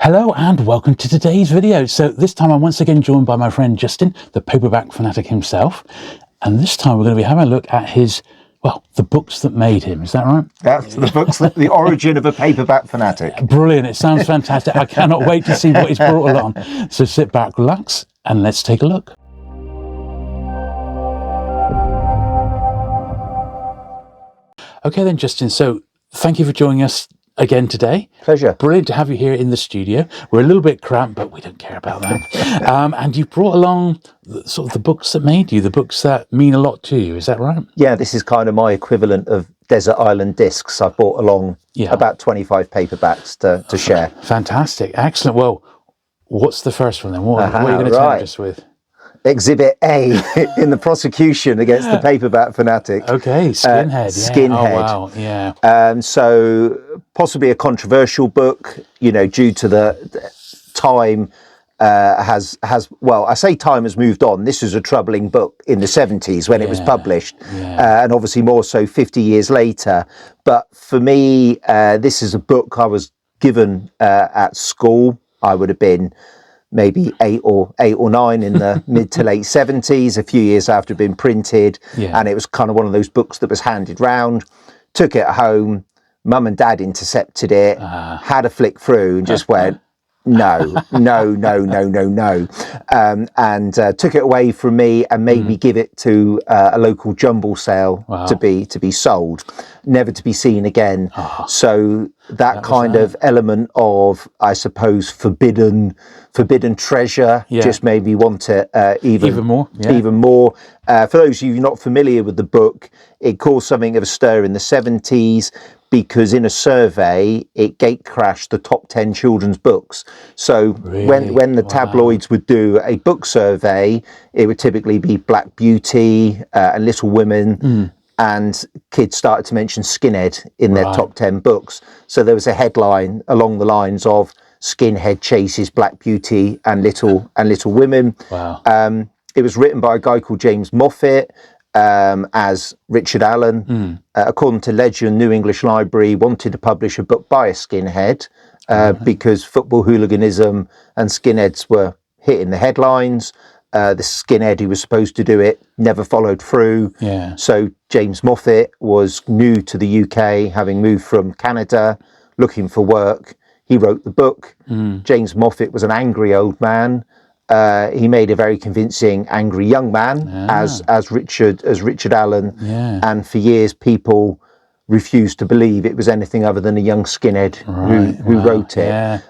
Hello and welcome to today's video. So this time I'm once again joined by my friend Justin, the Paperback Fanatic himself. And this time we're going to be having a look at his, well, the books that made him. Is that right? That's the books, the origin of a Paperback Fanatic. Brilliant. It sounds fantastic. I cannot wait to see what he's brought along. So sit back, relax, and let's take a look. Okay then, Justin. So thank you for joining us again today. Pleasure. Brilliant to have you here in the studio. We're a little bit cramped, but we don't care about that. And you've brought along sort of the books that made you, the books that mean a lot to you. Is that right? Yeah, this is kind of my equivalent of Desert Island Discs. I brought along about 25 paperbacks to share. Fantastic. Excellent. Well, what's the first one then? What are you going to tempt us with? Exhibit A in the prosecution against the Paperback Fanatic. Okay, Skinhead. Skinhead. Oh, wow, yeah. So possibly a controversial book, you know, due to the time well, I say time has moved on. This was a troubling book in the 70s when it was published, and obviously more so 50 years later. But for me, this is a book I was given at school. I would have been maybe eight or nine in the mid to late 70s, a few years after it had been printed. And it was kind of one of those books that was handed round. Took it home, mum and dad intercepted it, had a flick through and just went, no, and took it away from me and made me give it to a local jumble sale to be sold, never to be seen again. So that kind of element of, I suppose, forbidden treasure just made me want it even more. For those of you not familiar with the book, it caused something of a stir in the 70s because in a survey it gate crashed the top 10 children's books. So when the tabloids would do a book survey, it would typically be Black Beauty and Little Women, and kids started to mention Skinhead in their top 10 books. So there was a headline along the lines of Skinhead chases Black Beauty and Little Women. It was written by a guy called James Moffat as Richard Allen. According to legend, New English Library wanted to publish a book by a skinhead because football hooliganism and skinheads were hitting the headlines. The skinhead who was supposed to do it never followed through. So James Moffat was new to the UK, having moved from Canada, looking for work. He wrote the book. James Moffat was an angry old man. He made a very convincing angry young man as Richard Allen, and for years people refused to believe it was anything other than a young skinhead who wrote it.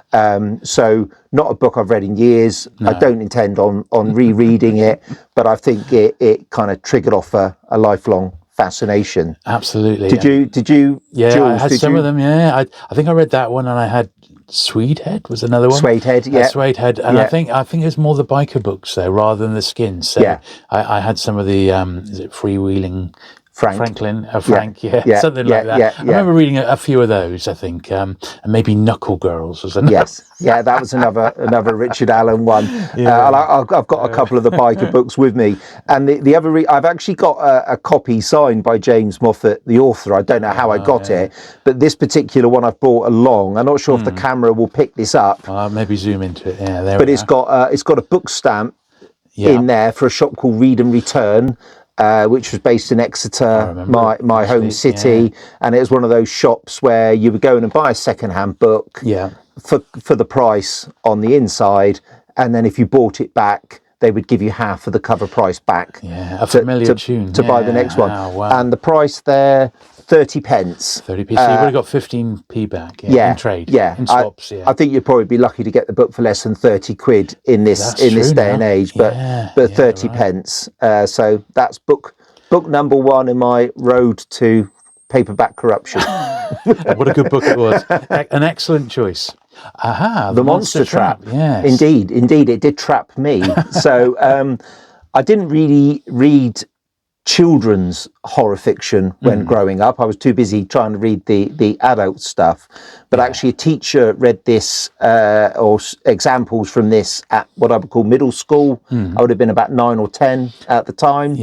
So not a book I've read in years. I don't intend on rereading it, but I think it kind of triggered off a lifelong fascination. Absolutely. Did you? Yeah, Jules, I had some of them. Yeah, I think I read that one, and I had Sweethead was another one. Sweethead, Sweethead, and I think it was more the biker books though, rather than the skins. So I had some of the is it Freewheeling Frank, something like that. I remember reading a few of those, I think, and maybe Knuckle Girls was another. That was another Richard Allen one. I've got a couple of the biker books with me, and the other I've actually got a copy signed by James Moffat, the author. I don't know how I got it, but this particular one I've brought along. I'm not sure if the camera will pick this up. Maybe zoom into it. But it's got a book stamp in there for a shop called Read and Return. Which was based in Exeter, my home city, and it was one of those shops where you would go in and buy a second-hand book for the price on the inside, and then if you bought it back, they would give you half of the cover price back. A familiar tune to buy the next one. And the price there, 30 pence. 30 pence. So you would have got 15p back in trade. In swaps. I think you'd probably be lucky to get the book for less than 30 quid in this day and age, but 30 pence. So that's book number one in my road to paperback corruption. What a good book it was. An excellent choice. The Monster Trap. Yes. Indeed, it did trap me. So I didn't really read children's horror fiction when growing up. I was too busy trying to read the adult stuff. But actually a teacher read this or examples from this at what I would call middle school. I would have been about 9 or 10 at the time.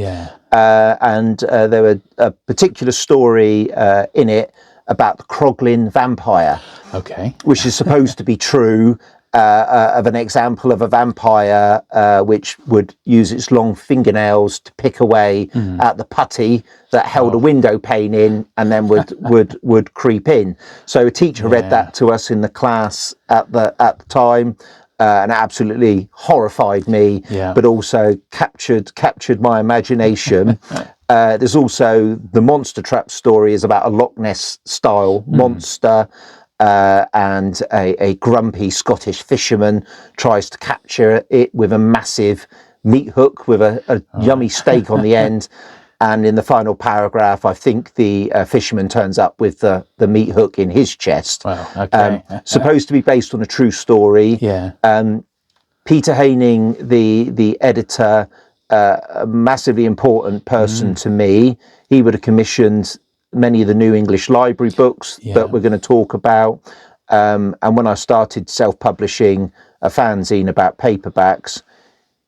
And there were a particular story in it about the Croglin vampire. Okay. Which is supposed to be true, of an example of a vampire which would use its long fingernails to pick away at the putty that held a window pane in, and then would creep in. So a teacher read that to us in the class at the time, and it absolutely horrified me, but also captured my imagination. There's also the Monster Trap story, is about a Loch Ness style monster. And a grumpy Scottish fisherman tries to capture it with a massive meat hook with a yummy steak on the end. And in the final paragraph, I think the fisherman turns up with the meat hook in his chest. Wow, okay. Supposed to be based on a true story. Yeah. Peter Haining, the editor, a massively important person to me. He would have commissioned many of the New English Library books that we're going to talk about. And when I started self-publishing a fanzine about paperbacks,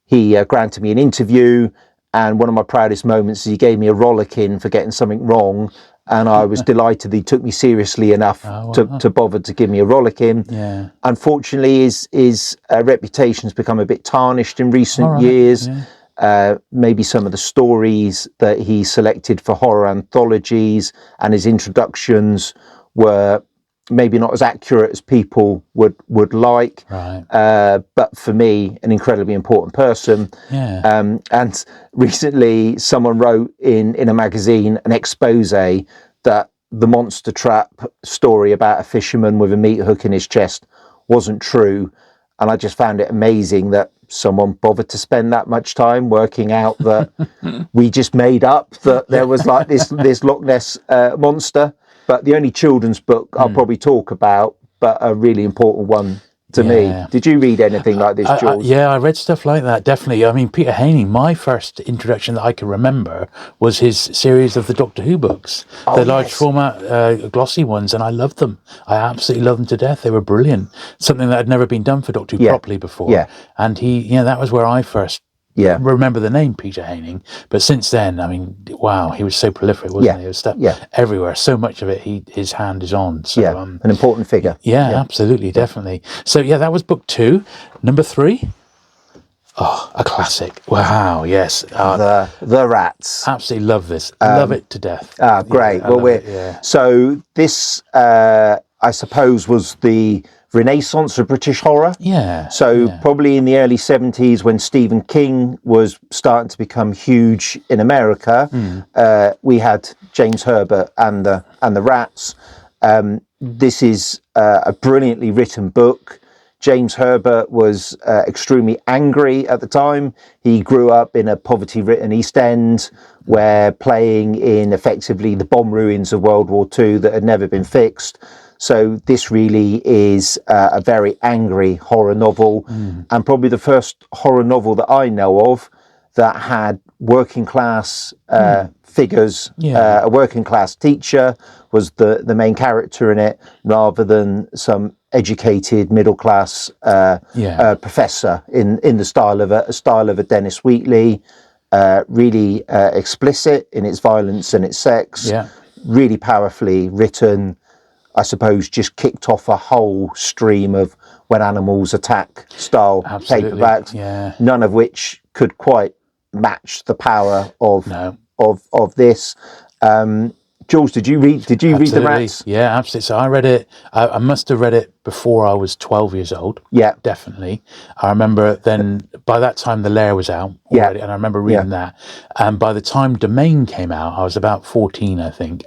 he granted me an interview. And one of my proudest moments is he gave me a rollicking for getting something wrong. And I was delighted he took me seriously enough to bother to give me a rollicking. Yeah. Unfortunately, his reputation's become a bit tarnished in recent years. Yeah. Maybe some of the stories that he selected for horror anthologies and his introductions were maybe not as accurate as people would like. Right. But for me, an incredibly important person. Yeah. And recently someone wrote in a magazine an expose that the Monster Trap story about a fisherman with a meat hook in his chest wasn't true. And I just found it amazing that someone bothered to spend that much time working out that we just made up that there was like this Loch Ness monster. But the only children's book I'll probably talk about, but a really important one to me. Did you read anything like this, Jules? I read stuff like that, definitely. I mean, Peter Haining, my first introduction that I can remember was his series of the Doctor Who books, the large format glossy ones, and I loved them. I absolutely loved them to death. They were brilliant. Something that had never been done for Doctor Who properly before. Yeah. And that was where I first remember the name Peter Haining. But since then, I mean, wow, he was so prolific, wasn't he? There was stuff everywhere. So much of it his hand is on. So, an important figure. Yeah, absolutely, definitely. So that was book 2. Number 3. Oh, a classic. Wow, yes. The Rats. Absolutely love this. Love it to death. Great. So this, I suppose, was the renaissance of British horror. Probably in the early 70s, when Stephen King was starting to become huge in America, we had James Herbert and the Rats. This is a brilliantly written book. James Herbert was extremely angry at the time. He grew up in a poverty-ridden East End, where playing in effectively the bomb ruins of World War II that had never been fixed. So this really is a very angry horror novel, and probably the first horror novel that I know of that had working class figures. A working class teacher was the main character in it, rather than some educated middle class professor in the style of a Dennis Wheatley. Really explicit in its violence and its sex. Really powerfully written. I suppose just kicked off a whole stream of When Animals Attack style paperbacks, none of which could quite match the power of this. Jules, did you read The Rats? Yeah, absolutely. So I read it. I must have read it before I was 12 years old. Yeah, definitely. I remember then. By that time, The Lair was out already, and I remember reading that. And by the time Domain came out, I was about 14, I think.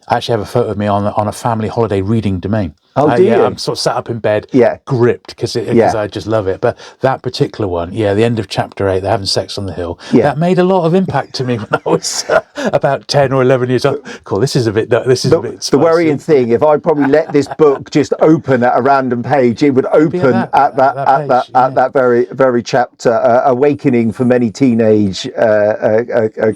I actually have a photo of me on a family holiday reading Domain. Oh, do you? I'm sort of sat up in bed, gripped, because I just love it. But that particular one, the end of chapter 8, they're having sex on the hill, that made a lot of impact to me when I was about 10 or 11 years old. Cool, this is a bit spicy. The worrying thing, if I probably let this book just open at a random page, it would open at that very, very chapter, awakening for many teenage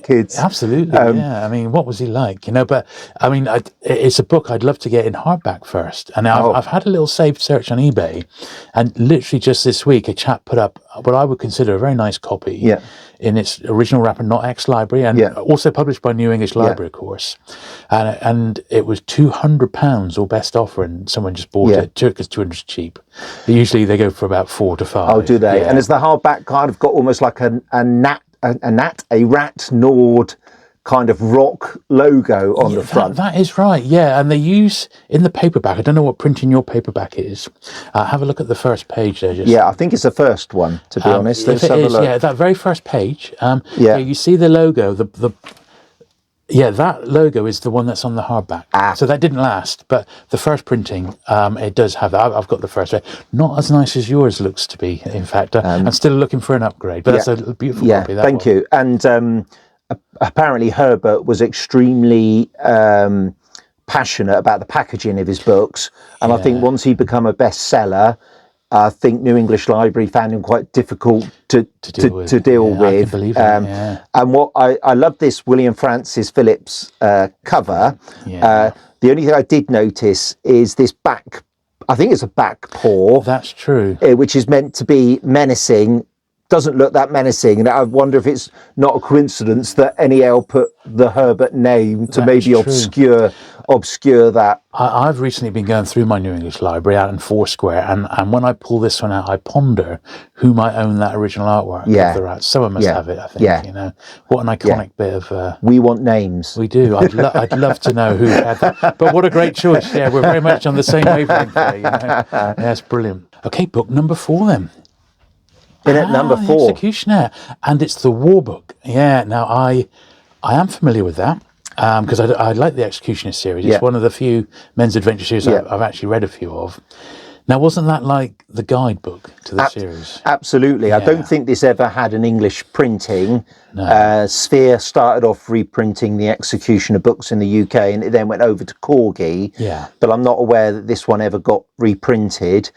kids. Absolutely, I mean, what was he like? But I mean, mean, it's a book I'd love to get in hardback first. And I've had a little saved search on eBay, and literally just this week, a chap put up what I would consider a very nice copy in its original wrapper, not ex-library, and also published by New English Library, of course. And it was £200 or best offer, and someone just bought it. Because 200 is cheap. Usually they go for about 4 to 5. Oh, do they? And has the hardback kind of got almost like a rat Nord kind of rock logo on the front? That is right, and they use in the paperback, I don't know what printing your paperback is, have a look at the first page there. I think it's the first one, to be honest. Let's have a look. That very first page, you see the logo, that logo is the one that's on the hardback. So that didn't last, but the first printing, it does have that. I've got the first one. Not as nice as yours looks to be, in fact. I'm still looking for an upgrade, but that's a beautiful copy. Thank you. And apparently Herbert was extremely passionate about the packaging of his books. And I think once he'd become a bestseller, I think New English Library found him quite difficult to deal with. I can believe that, And what I love this William Francis Phillips cover. The only thing I did notice is this back, I think it's a back paw. That's true. Which is meant to be menacing. Doesn't look that menacing, and I wonder if it's not a coincidence that NEL put the Herbert name to maybe obscure that. I've recently been going through my New English Library out in Foursquare, and when I pull this one out, I ponder who might own that original artwork of the rat. Someone must have it, I think. You know, what an iconic bit of. We want names. We do. I'd love to know who had that. But what a great choice! Yeah, we're very much on the same wavelength there. You know, that's brilliant. Okay, book number 4 then. At number 4, The Executioner, and it's the War Book. Now I am familiar with that because I like the Executioner series. It's one of the few men's adventure series I've actually read a few of. Now, wasn't that like the guidebook to the series? Absolutely. I don't think this ever had an English printing. No. Sphere started off reprinting the Executioner books in the UK, and it then went over to Corgi. But I'm not aware that this one ever got reprinted.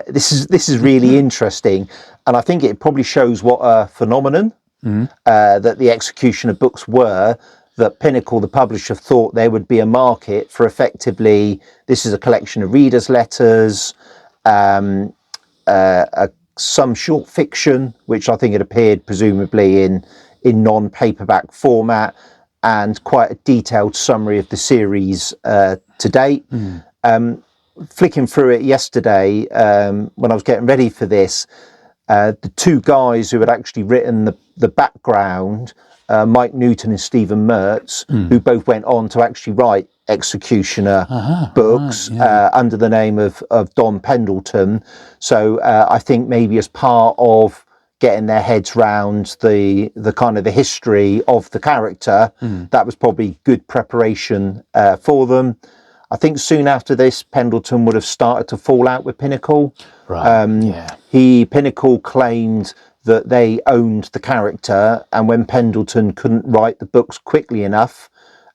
This is really interesting, and I think it probably shows what a phenomenon that the Executioner books were. That Pinnacle, the publisher, thought there would be a market for effectively. This is a collection of readers' letters, some short fiction, which I think had appeared presumably in non-paperback format, and quite a detailed summary of the series to date. Flicking through it yesterday when I was getting ready for this, the 2 guys who had actually written the background, Mike Newton and Stephen Mertz, who both went on to actually write Executioner books under the name of Don Pendleton. So I think maybe as part of getting their heads round the kind of the history of the character, that was probably good preparation for them. I think soon after this, Pendleton would have started to fall out with Pinnacle. Pinnacle claimed that they owned the character, and when Pendleton couldn't write the books quickly enough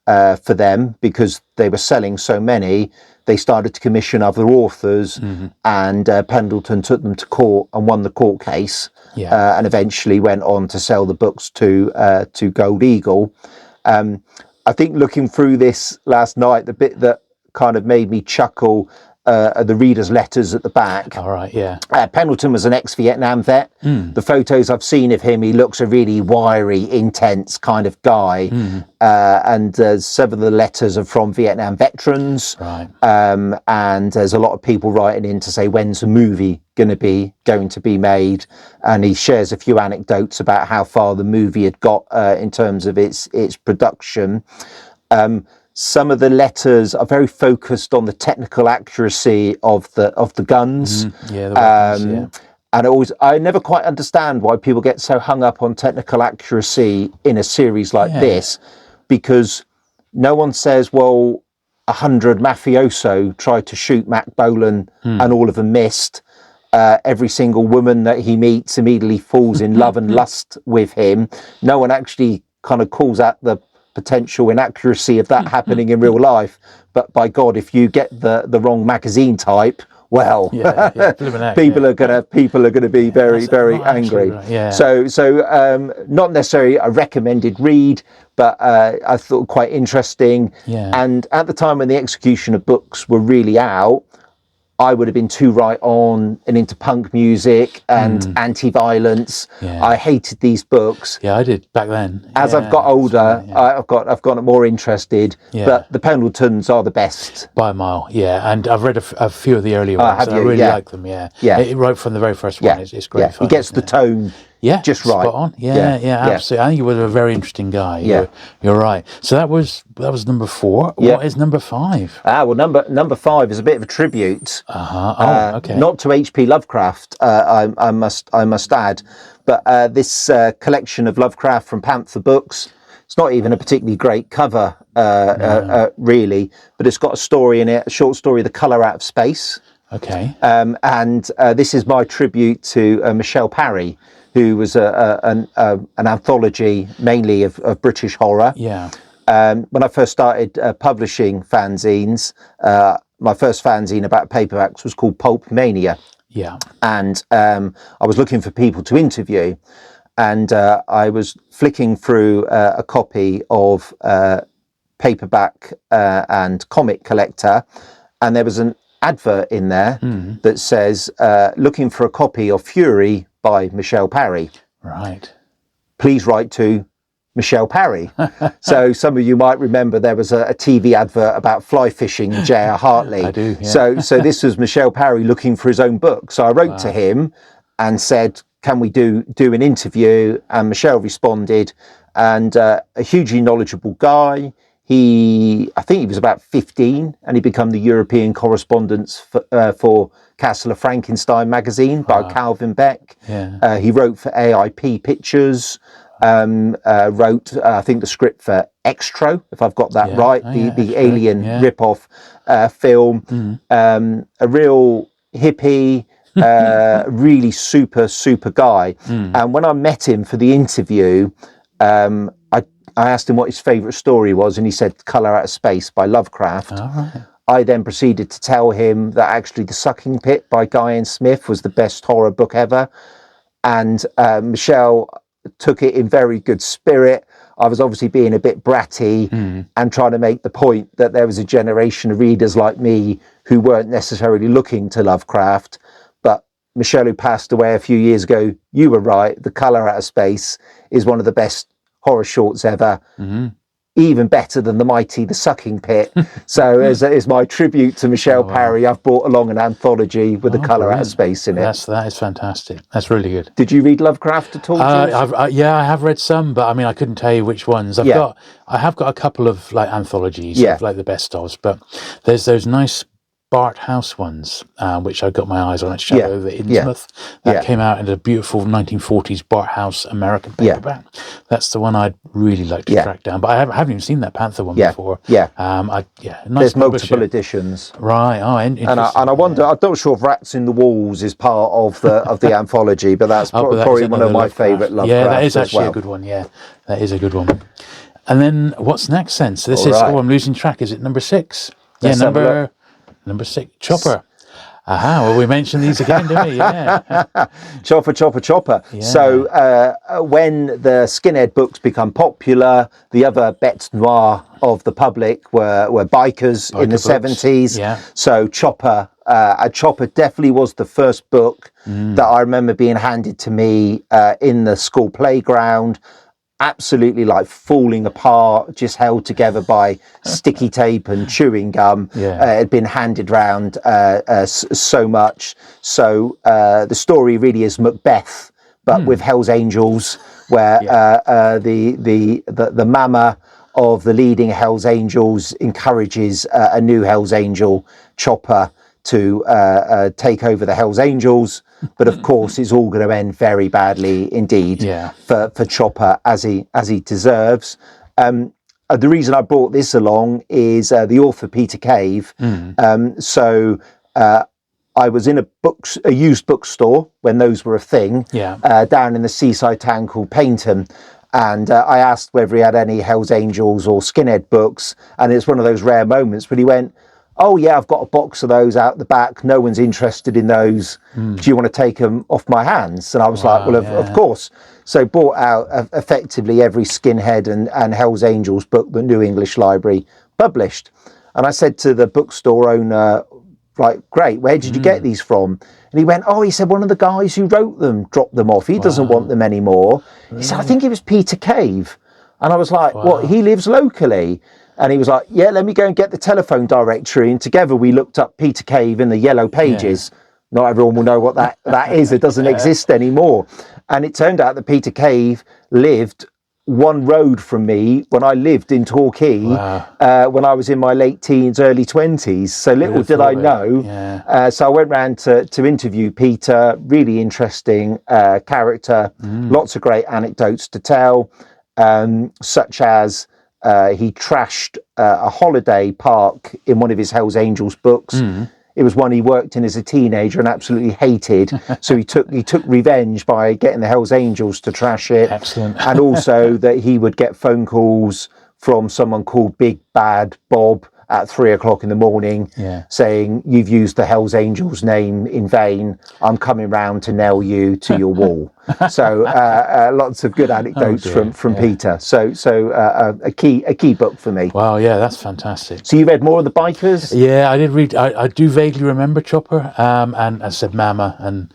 for them because they were selling so many, they started to commission other authors, and Pendleton took them to court and won the court case, and eventually went on to sell the books to Gold Eagle. I think looking through this last night, the bit that kind of made me chuckle the readers' letters at the back. All right, yeah. Pendleton was an ex-Vietnam vet. The photos I've seen of him, he looks a really wiry, intense kind of guy. And some of the letters are from Vietnam veterans. Right. And there's a lot of people writing in to say, when's the movie going to be made? And he shares a few anecdotes about how far the movie had got in terms of its production. Some of the letters are very focused on the technical accuracy of the guns. Yeah, the weapons, And I never quite understand why people get so hung up on technical accuracy in a series like this, because no one says, well, 100 mafioso tried to shoot Mac Bolan and all of them missed. Every single woman that he meets immediately falls in love and lust with him. No one actually kind of calls out the potential inaccuracy of that happening in real life. But by God, if you get the wrong magazine type, well, people are gonna be very angry. So not necessarily a recommended read, but I thought quite interesting. And at the time when the Executioner books were really out, I would have been too right on and into punk music and anti-violence. I hated these books. Yeah, I did back then. As I've got older, I've got more interested. But the Pendletons are the best by a mile. Yeah, and I've read a few of the earlier ones. I really like them. Right from the very first one, it's great fun. He gets the tone. Just right. Spot on. Absolutely. I think you were a very interesting guy. You're right. So that was number 4. What is number 5? Well, number 5 is a bit of a tribute. Okay. Not to H.P. Lovecraft, I must add, but this collection of Lovecraft from Panther Books. It's not even a particularly great cover, really, but it's got a story in it, a short story, The Colour Out of Space. Okay. And this is my tribute to Michelle Parry, who was an anthology mainly of British horror. When I first started publishing fanzines, my first fanzine about paperbacks was called Pulp Mania. And I was looking for people to interview, and I was flicking through a copy of Paperback and Comic Collector, and there was an advert in there that says looking for a copy of Fury by Michelle Parry. Right. Please write to Michelle Parry. So some of you might remember there was a TV advert about fly fishing in J.R. Hartley. I do. So this was Michelle Parry looking for his own book. So I wrote to him and said, can we do an interview? And Michelle responded, and a hugely knowledgeable guy. I think he was about 15, and he became the European correspondent for Castle of Frankenstein magazine by Calvin Beck. He wrote for AIP Pictures, wrote, I think, the script for Extro, if I've got that right, the Alien rip-off film. A real hippie, really super guy. And when I met him for the interview, I asked him what his favourite story was, and he said Colour Out of Space by Lovecraft. I then proceeded to tell him that actually The Sucking Pit by Guy Smith was the best horror book ever. And Michelle took it in very good spirit. I was obviously being a bit bratty and trying to make the point that there was a generation of readers like me who weren't necessarily looking to Lovecraft. But Michelle, who passed away a few years ago, you were right. The Colour Out of Space is one of the best horror shorts ever, even better than the mighty The Sucking Pit. So as my tribute to Michelle Parry, I've brought along an anthology with The Colour Out of Space in it. That is fantastic. That's really good. Did you read Lovecraft at all, Jules? I have read some, but I mean, I couldn't tell you which ones. I have got a couple of like anthologies of like the best ofs, but there's those nice Bart House ones, which I got my eyes on at Shadow over Innsmouth. That came out in a beautiful 1940s Bart House American paperback. That's the one I'd really like to track down. But I haven't even seen that Panther one before. Nice. There's multiple editions. Right. Oh, interesting. And I wonder. I'm not sure if Rats in the Walls is part of the anthology, but that's probably one of my favourite Lovecraft. Yeah, that is actually a good one. Yeah, that is a good one. And then what's next then? So this is. Oh, I'm losing track. Is it number 6? Number 6, Chopper. Well, we mentioned these again, didn't we? Yeah. Chopper. Yeah. So when the skinhead books become popular, the other bêtes noires of the public were bikers in the books. 70s. Yeah. So Chopper definitely was the first book that I remember being handed to me in the school playground. Absolutely like falling apart, just held together by sticky tape and chewing gum. It had been handed round so much. So the story really is Macbeth, but with Hell's Angels, where the mama of the leading Hell's Angels encourages a new Hell's Angel, Chopper, to take over the Hell's Angels, but of course it's all going to end very badly indeed for Chopper, as he deserves. The reason I brought this along is the author Peter Cave. So I was in a used bookstore when those were a thing, down in the seaside town called Paynton. And I asked whether he had any Hell's Angels or Skinhead books, and it's one of those rare moments when he went, oh yeah, I've got a box of those out the back. No one's interested in those. Do you want to take them off my hands? And I was like, well, of course. So bought out effectively every Skinhead and Hell's Angels book the New English Library published. And I said to the bookstore owner, like, great, where did you get these from? And he went, he said, one of the guys who wrote them dropped them off. He doesn't want them anymore. He said, I think it was Peter Cave. And I was like, what, he lives locally? And he was like, yeah, let me go and get the telephone directory. And together we looked up Peter Cave in the Yellow Pages. Not everyone will know what that is. It doesn't exist anymore. And it turned out that Peter Cave lived one road from me when I lived in Torquay, when I was in my late teens, early 20s. So little did I know. So I went round to interview Peter. Really interesting character. Lots of great anecdotes to tell, such as he trashed a holiday park in one of his Hell's Angels books. It was one he worked in as a teenager and absolutely hated. So he took revenge by getting the Hells Angels to trash it. Excellent. And also that he would get phone calls from someone called Big Bad Bob at 3 o'clock in the morning saying, you've used the Hells Angels name in vain. I'm coming round to nail you to your wall. So lots of good anecdotes from Peter. So a key book for me. Wow, yeah, that's fantastic. So you read more of the Bikers? Yeah, I did read. I do vaguely remember Chopper, and I said Mama, and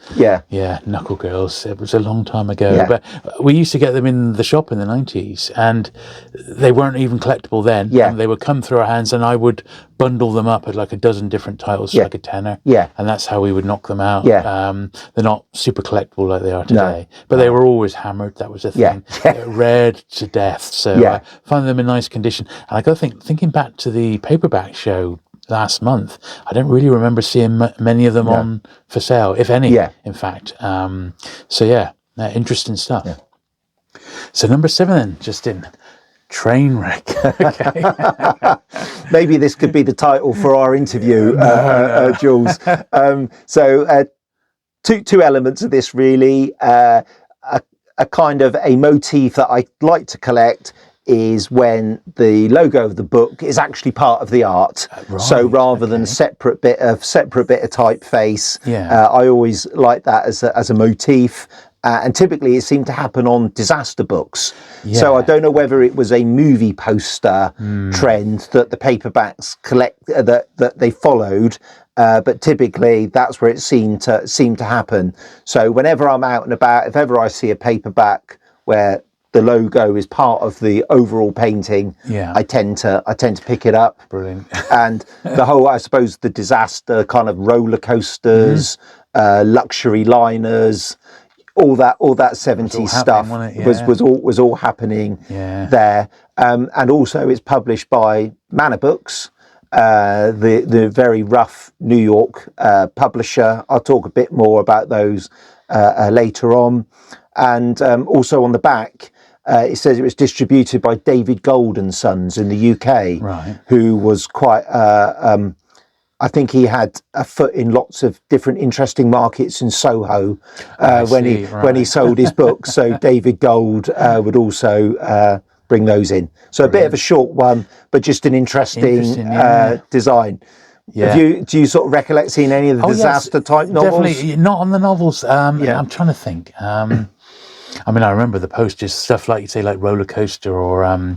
Knuckle Girls. It was a long time ago, but we used to get them in the shop in the 90s, and they weren't even collectible then. And they would come through our hands, and I would bundle them up at like a dozen different titles, like a tenner. And that's how we would knock them out. They're not super collectible like they are today, but they were always hammered. That was a thing. Read to death. So I found them in nice condition. And I got thinking back to the paperback show last month, I don't really remember seeing many of them on for sale, if any, in fact. Interesting stuff. So number 7 then, Justin. Trainwreck. Okay. Maybe this could be the title for our interview, Jules. Two elements of this really. A kind of a motif that I like to collect is when the logo of the book is actually part of the art. So rather than a separate bit of typeface, I always like that as a motif. And typically it seemed to happen on disaster books. So I don't know whether it was a movie poster trend that the paperbacks that they followed, but typically that's where it seemed to happen. So whenever I'm out and about, if ever I see a paperback where the logo is part of the overall painting, I tend to pick it up. Brilliant. And the whole, I suppose, the disaster kind of roller coasters, luxury liners, all that 70s stuff was all happening there. And also it's published by Manor Books, the very rough New York publisher. I'll talk a bit more about those later on. And also on the back, it says it was distributed by David Gold and Sons in the UK, who was quite I think he had a foot in lots of different interesting markets in Soho when he sold his books. So David Gold would also bring those in. So a bit of a short one, but just an interesting design. Do you sort of recollect seeing any of the disaster type novels? Definitely not on the novels. I'm trying to think. I mean, I remember the posters, stuff like you say, like Roller Coaster, or I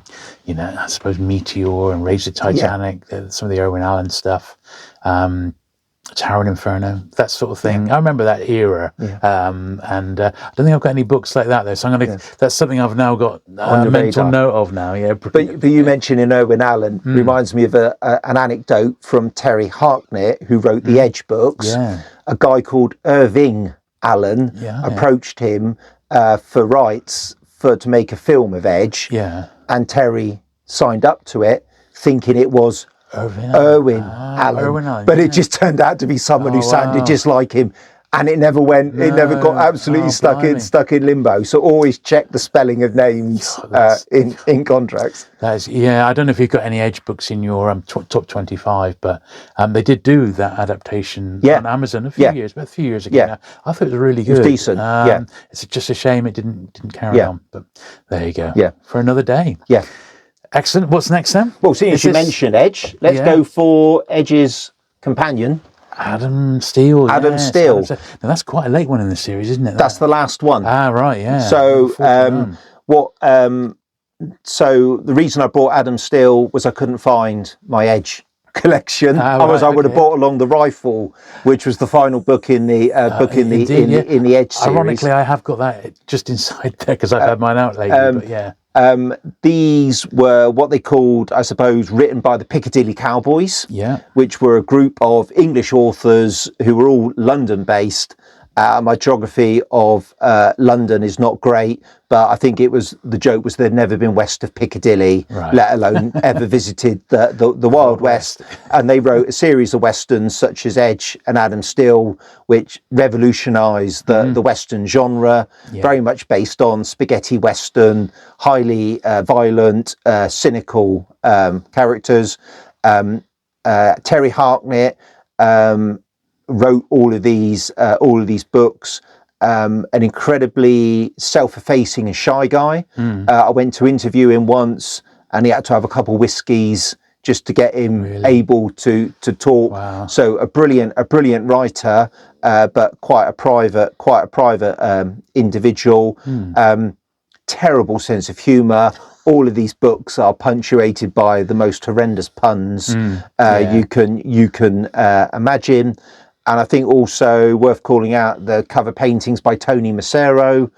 suppose Meteor and Raise the Titanic, some of the Irwin Allen stuff, Tower and Inferno, that sort of thing. I remember that era, and I don't think I've got any books like that though. So I'm gonna. That's something I've now got a mental note of now. Yeah, but you mentioning Irwin Allen reminds me of an anecdote from Terry Harknett, who wrote the Edge books. A guy called Irving Allen approached him for rights to make a film of Edge, and Terry signed up to it, thinking it was Irwin Allen, but it just turned out to be someone who sounded just like him, and it never went. It never got absolutely stuck in limbo. So always check the spelling of names in contracts. That is, I don't know if you've got any Edge books in your top 25, but they did do that adaptation on Amazon about a few years ago. Now. I thought it was really good. It was decent. It's just a shame it didn't carry on, but there you go. For another day. Excellent. What's next then? Well, seeing as you mentioned Edge, let's go for Edge's companion. Adam Steele. Adam Steele. Now that's quite a late one in the series, isn't it? That's the last one. Ah, right, yeah. So, so the reason I brought Adam Steele was I couldn't find my Edge collection. Otherwise, I would have brought along the Rifle, which was the final book in the in the Edge series. Ironically, I have got that just inside there because I've had mine out lately. But yeah. These were what they called, I suppose, written by the Piccadilly Cowboys, which were a group of English authors who were all London-based. My geography of London is not great, but I think the joke was they'd never been west of Piccadilly, let alone ever visited the Wild West. And they wrote a series of westerns such as Edge and Adam Steele, which revolutionised the western genre, very much based on spaghetti western, highly violent, cynical characters. Terry Harknett wrote all of these books. An incredibly self-effacing and shy guy. I went to interview him once, and he had to have a couple of whiskies just to get him able to talk. Wow. So a brilliant writer, but quite a private individual. Terrible sense of humour. All of these books are punctuated by the most horrendous puns you can imagine. And I think also worth calling out the cover paintings by Tony Macero.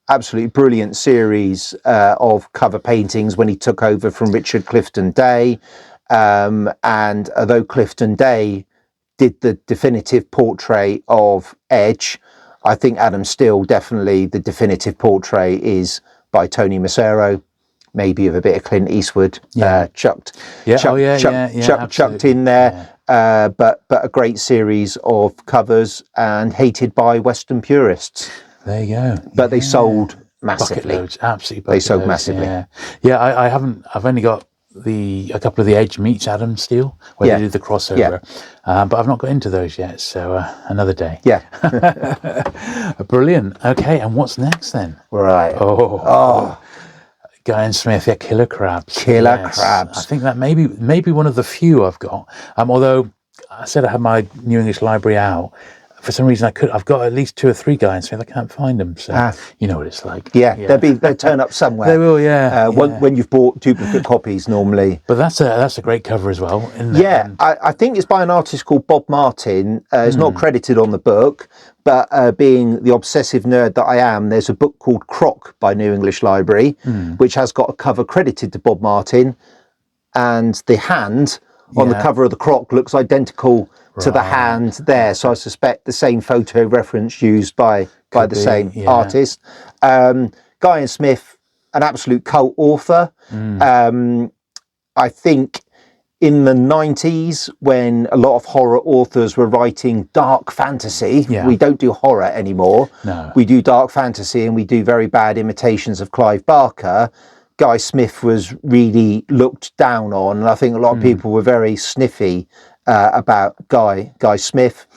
Absolutely brilliant series of cover paintings when he took over from Richard Clifton Day. And although Clifton Day did the definitive portrait of Edge, I think Adam Steele, definitely the definitive portrait is by Tony Macero. Maybe with a bit of Clint Eastwood chucked in there. But a great series of covers and hated by Western purists. There you go. But they sold massively. Bucket loads, absolutely. They sold massively. Yeah. I haven't. I've only got a couple of the Edge meets Adam Steele where they did the crossover, but I've not got into those yet. So another day. Yeah. Brilliant. Okay, and what's next then? Right. Oh. Guy and Smith, Killer Crabs. Crabs. I think that maybe one of the few I've got. Although I said I had my New English Library out, for some reason I've got at least 2 or 3 Guy and Smith. I can't find them, so you know what it's like. Yeah. They'll turn up somewhere. They will, yeah. When you've bought duplicate copies normally. But that's a great cover as well. I think it's by an artist called Bob Martin. It's not credited on the book. But being the obsessive nerd that I am, there's a book called Croc by New English Library, which has got a cover credited to Bob Martin. And the hand on the cover of the Croc looks identical to the hand there. So I suspect the same photo reference used by the same artist. Guy and Smith, an absolute cult author. I think in the 90s, when a lot of horror authors were writing dark fantasy, we don't do horror anymore. No. We do dark fantasy, and we do very bad imitations of Clive Barker. Guy Smith was really looked down on, and I think a lot of people were very sniffy about Guy Smith.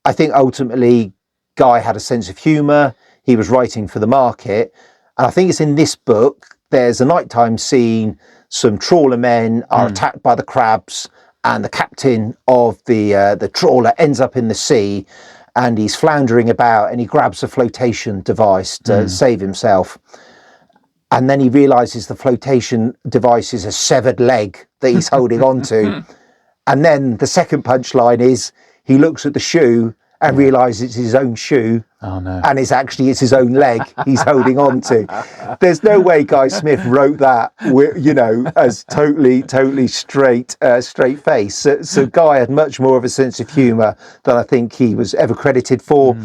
I think ultimately Guy had a sense of humour. He was writing for the market, and I think it's in this book. There's a nighttime scene. Some trawler men are attacked by the crabs, and the captain of the trawler ends up in the sea, and he's floundering about, and he grabs a flotation device to save himself. And then he realises the flotation device is a severed leg that he's holding on to. And then the second punchline is he looks at the shoe and realises it's his own shoe. Oh, no. And it's his own leg he's holding on to. There's no way Guy Smith wrote that, as totally straight face. So Guy had much more of a sense of humour than I think he was ever credited for.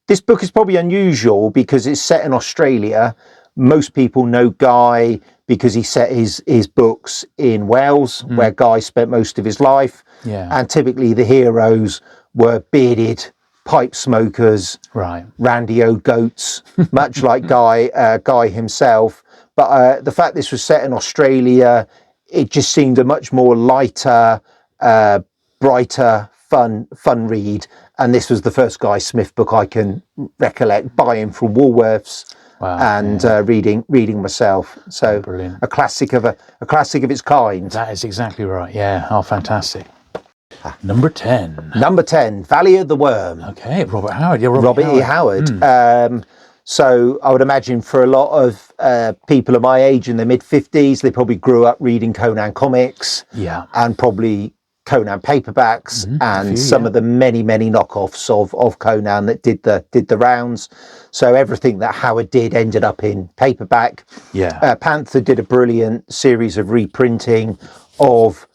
This book is probably unusual because it's set in Australia. Most people know Guy because he set his books in Wales, where Guy spent most of his life. Yeah. And typically the heroes were bearded pipe smokers, randy old goats, much like Guy himself. But the fact this was set in Australia, it just seemed a much more lighter, brighter, fun read. And this was the first Guy Smith book I can recollect buying from Woolworths and reading myself. So brilliant. a classic of its kind. That is exactly right. Yeah. Oh, fantastic. Number 10. Number 10, Valley of the Worm. Okay, Robert Howard. Yeah, Robert E. Howard. So I would imagine for a lot of people of my age in their mid-50s, they probably grew up reading Conan comics. Yeah. And probably Conan paperbacks and some of the many knockoffs of Conan that did the rounds. So everything that Howard did ended up in paperback. Yeah. Panther did a brilliant series of reprinting of,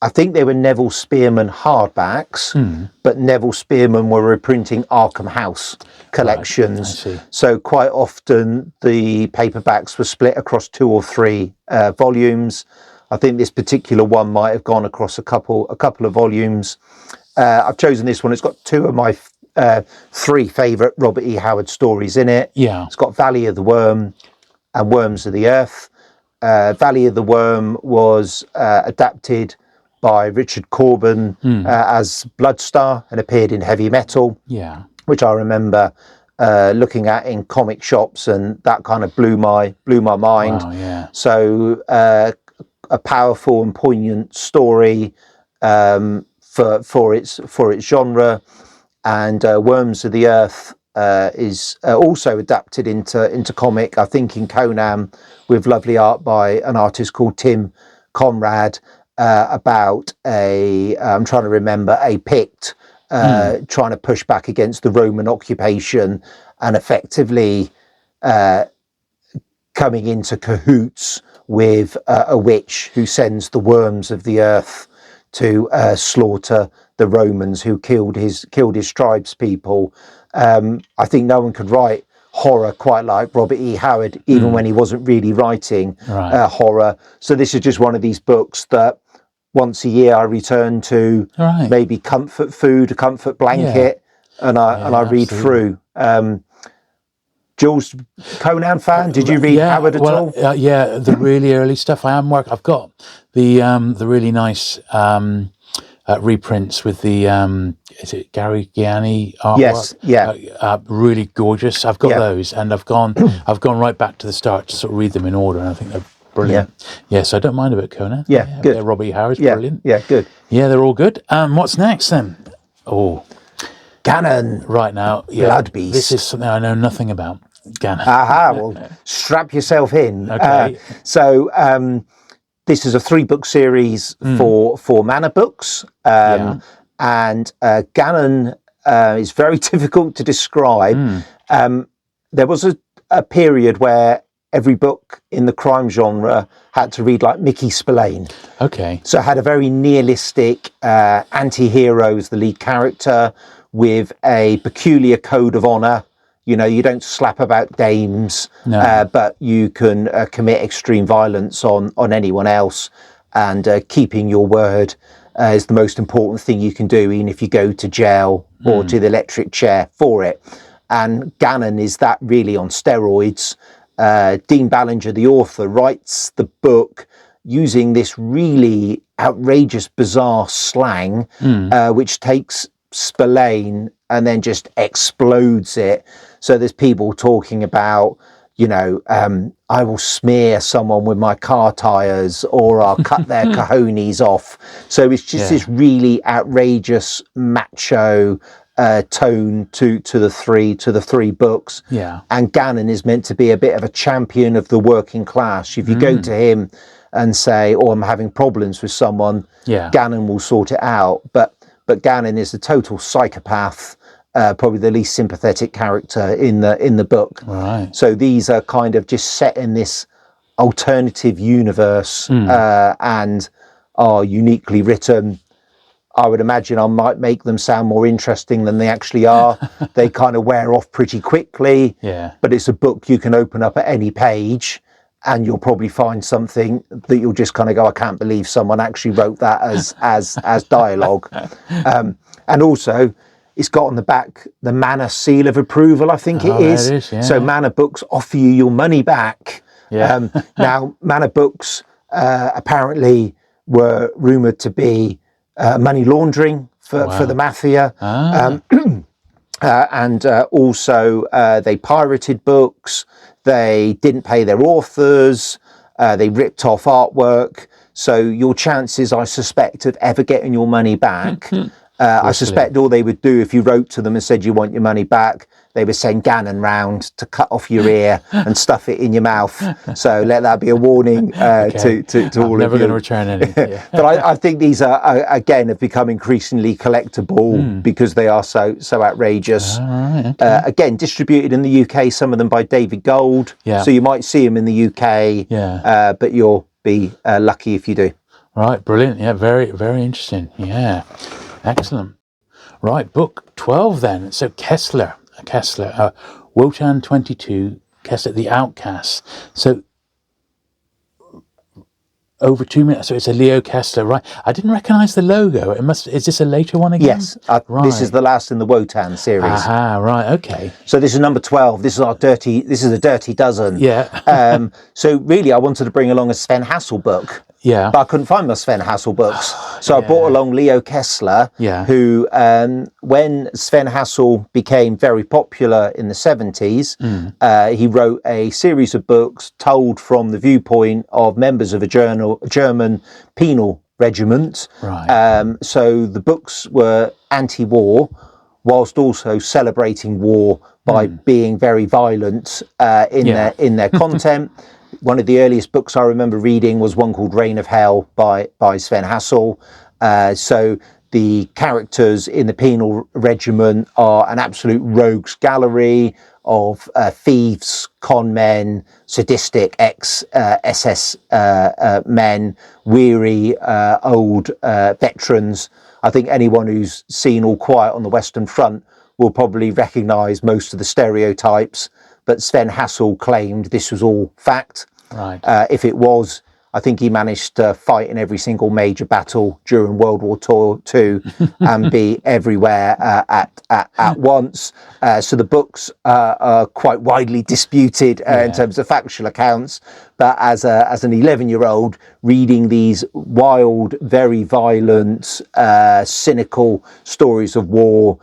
I think they were Neville Spearman hardbacks, but Neville Spearman were reprinting Arkham House collections. Right, so quite often the paperbacks were split across 2 or 3 volumes. I think this particular one might have gone across a couple of volumes. I've chosen this one. It's got 2 of my 3 favourite Robert E. Howard stories in it. Yeah. It's got Valley of the Worm and Worms of the Earth. Valley of the Worm was adapted by Richard Corbin as Bloodstar and appeared in Heavy Metal. Yeah. Which I remember looking at in comic shops, and that kind of blew my mind. Wow, yeah. So a powerful and poignant story for its genre, and Worms of the Earth is also adapted into comic. I think in Conan, with lovely art by an artist called Tim Conrad, about I'm trying to remember, a Pict trying to push back against the Roman occupation and effectively coming into cahoots with a witch who sends the worms of the earth to slaughter the Romans who killed his tribespeople. I think no one could write horror quite like Robert E. Howard, even when he wasn't really writing horror. So this is just one of these books that once a year I return to, maybe comfort food, a comfort blanket, and I read through. Jules, Conan fan? Did you read Howard at all? Yeah, the really early stuff. I've got the really nice reprints with the is it Gary Gianni artwork? Yes, really gorgeous. I've got those, and I've gone right back to the start to sort of read them in order, and I think they're brilliant. Yeah, so I don't mind a bit Conan. Yeah, good. Robbie E. Howard's brilliant. Yeah, good. Yeah, they're all good. What's next then? Oh, Ganon. Right now, Blood Beast. This is something I know nothing about. Ganon. Aha, well, strap yourself in. Okay. So this is a 3-book series for Manor Books. And Ganon is very difficult to describe. There was a period where every book in the crime genre had to read like Mickey Spillane. Okay. So it had a very nihilistic anti-hero as the lead character with a peculiar code of honour. You know, you don't slap about dames, but you can commit extreme violence on anyone else. And keeping your word is the most important thing you can do, even if you go to jail or to the electric chair for it. And Ganon is that really on steroids. Dean Ballinger, the author, writes the book using this really outrageous, bizarre slang, which takes Spillane and then just explodes it. So there's people talking about, I will smear someone with my car tires, or I'll cut their cojones off. So it's just this really outrageous, macho tone to the three books. Yeah. And Ganon is meant to be a bit of a champion of the working class. If you go to him and say, "Oh, I'm having problems with someone," Ganon will sort it out. But Ganon is a total psychopath. Probably the least sympathetic character in the book. Right. So these are kind of just set in this alternative universe and are uniquely written. I would imagine I might make them sound more interesting than they actually are. They kind of wear off pretty quickly. Yeah. But it's a book you can open up at any page, and you'll probably find something that you'll just kind of go, "I can't believe someone actually wrote that as dialogue." And also, it's got on the back the Manor seal of approval, I think it is. So Manor Books offer you your money back. Yeah. Now, Manor Books apparently were rumoured to be money laundering for the mafia. and also they pirated books. They didn't pay their authors. They ripped off artwork. So your chances, I suspect, of ever getting your money back, I suspect all they would do if you wrote to them and said you want your money back, they would send Gannon round to cut off your ear and stuff it in your mouth. So let that be a warning to all of you. I'm never going to return any. Yeah. But I think these are, again, have become increasingly collectible because they are so outrageous. Right, okay. Again, distributed in the UK, some of them by David Gold. Yeah. So you might see them in the UK, but you'll be lucky if you do. Right, brilliant. Yeah, very, very interesting. Yeah, excellent. Right, book 12 then. So Kessler, Wotan 22, Kessler, The Outcast. So over 2 minutes. So it's a Leo Kessler, right? I didn't recognise the logo. Is this a later one again? Yes, right. This is the last in the Wotan series. Aha, right, okay. So this is number 12. This is a dirty dozen. Yeah. So really, I wanted to bring along a Sven Hassel book. Yeah. But I couldn't find my Sven Hassel books. So I brought along Leo Kessler, who, when Sven Hassel became very popular in the 70s, he wrote a series of books told from the viewpoint of members of a German penal regiment. Right. So the books were anti-war, whilst also celebrating war by being very violent in their content. One of the earliest books I remember reading was one called Reign of Hell by Sven Hassel. So the characters in the penal regiment are an absolute rogues gallery of thieves, con men, sadistic ex-SS men, weary old veterans. I think anyone who's seen All Quiet on the Western Front will probably recognise most of the stereotypes. But Sven Hassel claimed this was all fact. Right. If it was, I think he managed to fight in every single major battle during World War II and be everywhere at once. So the books are quite widely disputed in terms of factual accounts. But as an 11-year-old reading these wild, very violent, cynical stories of war,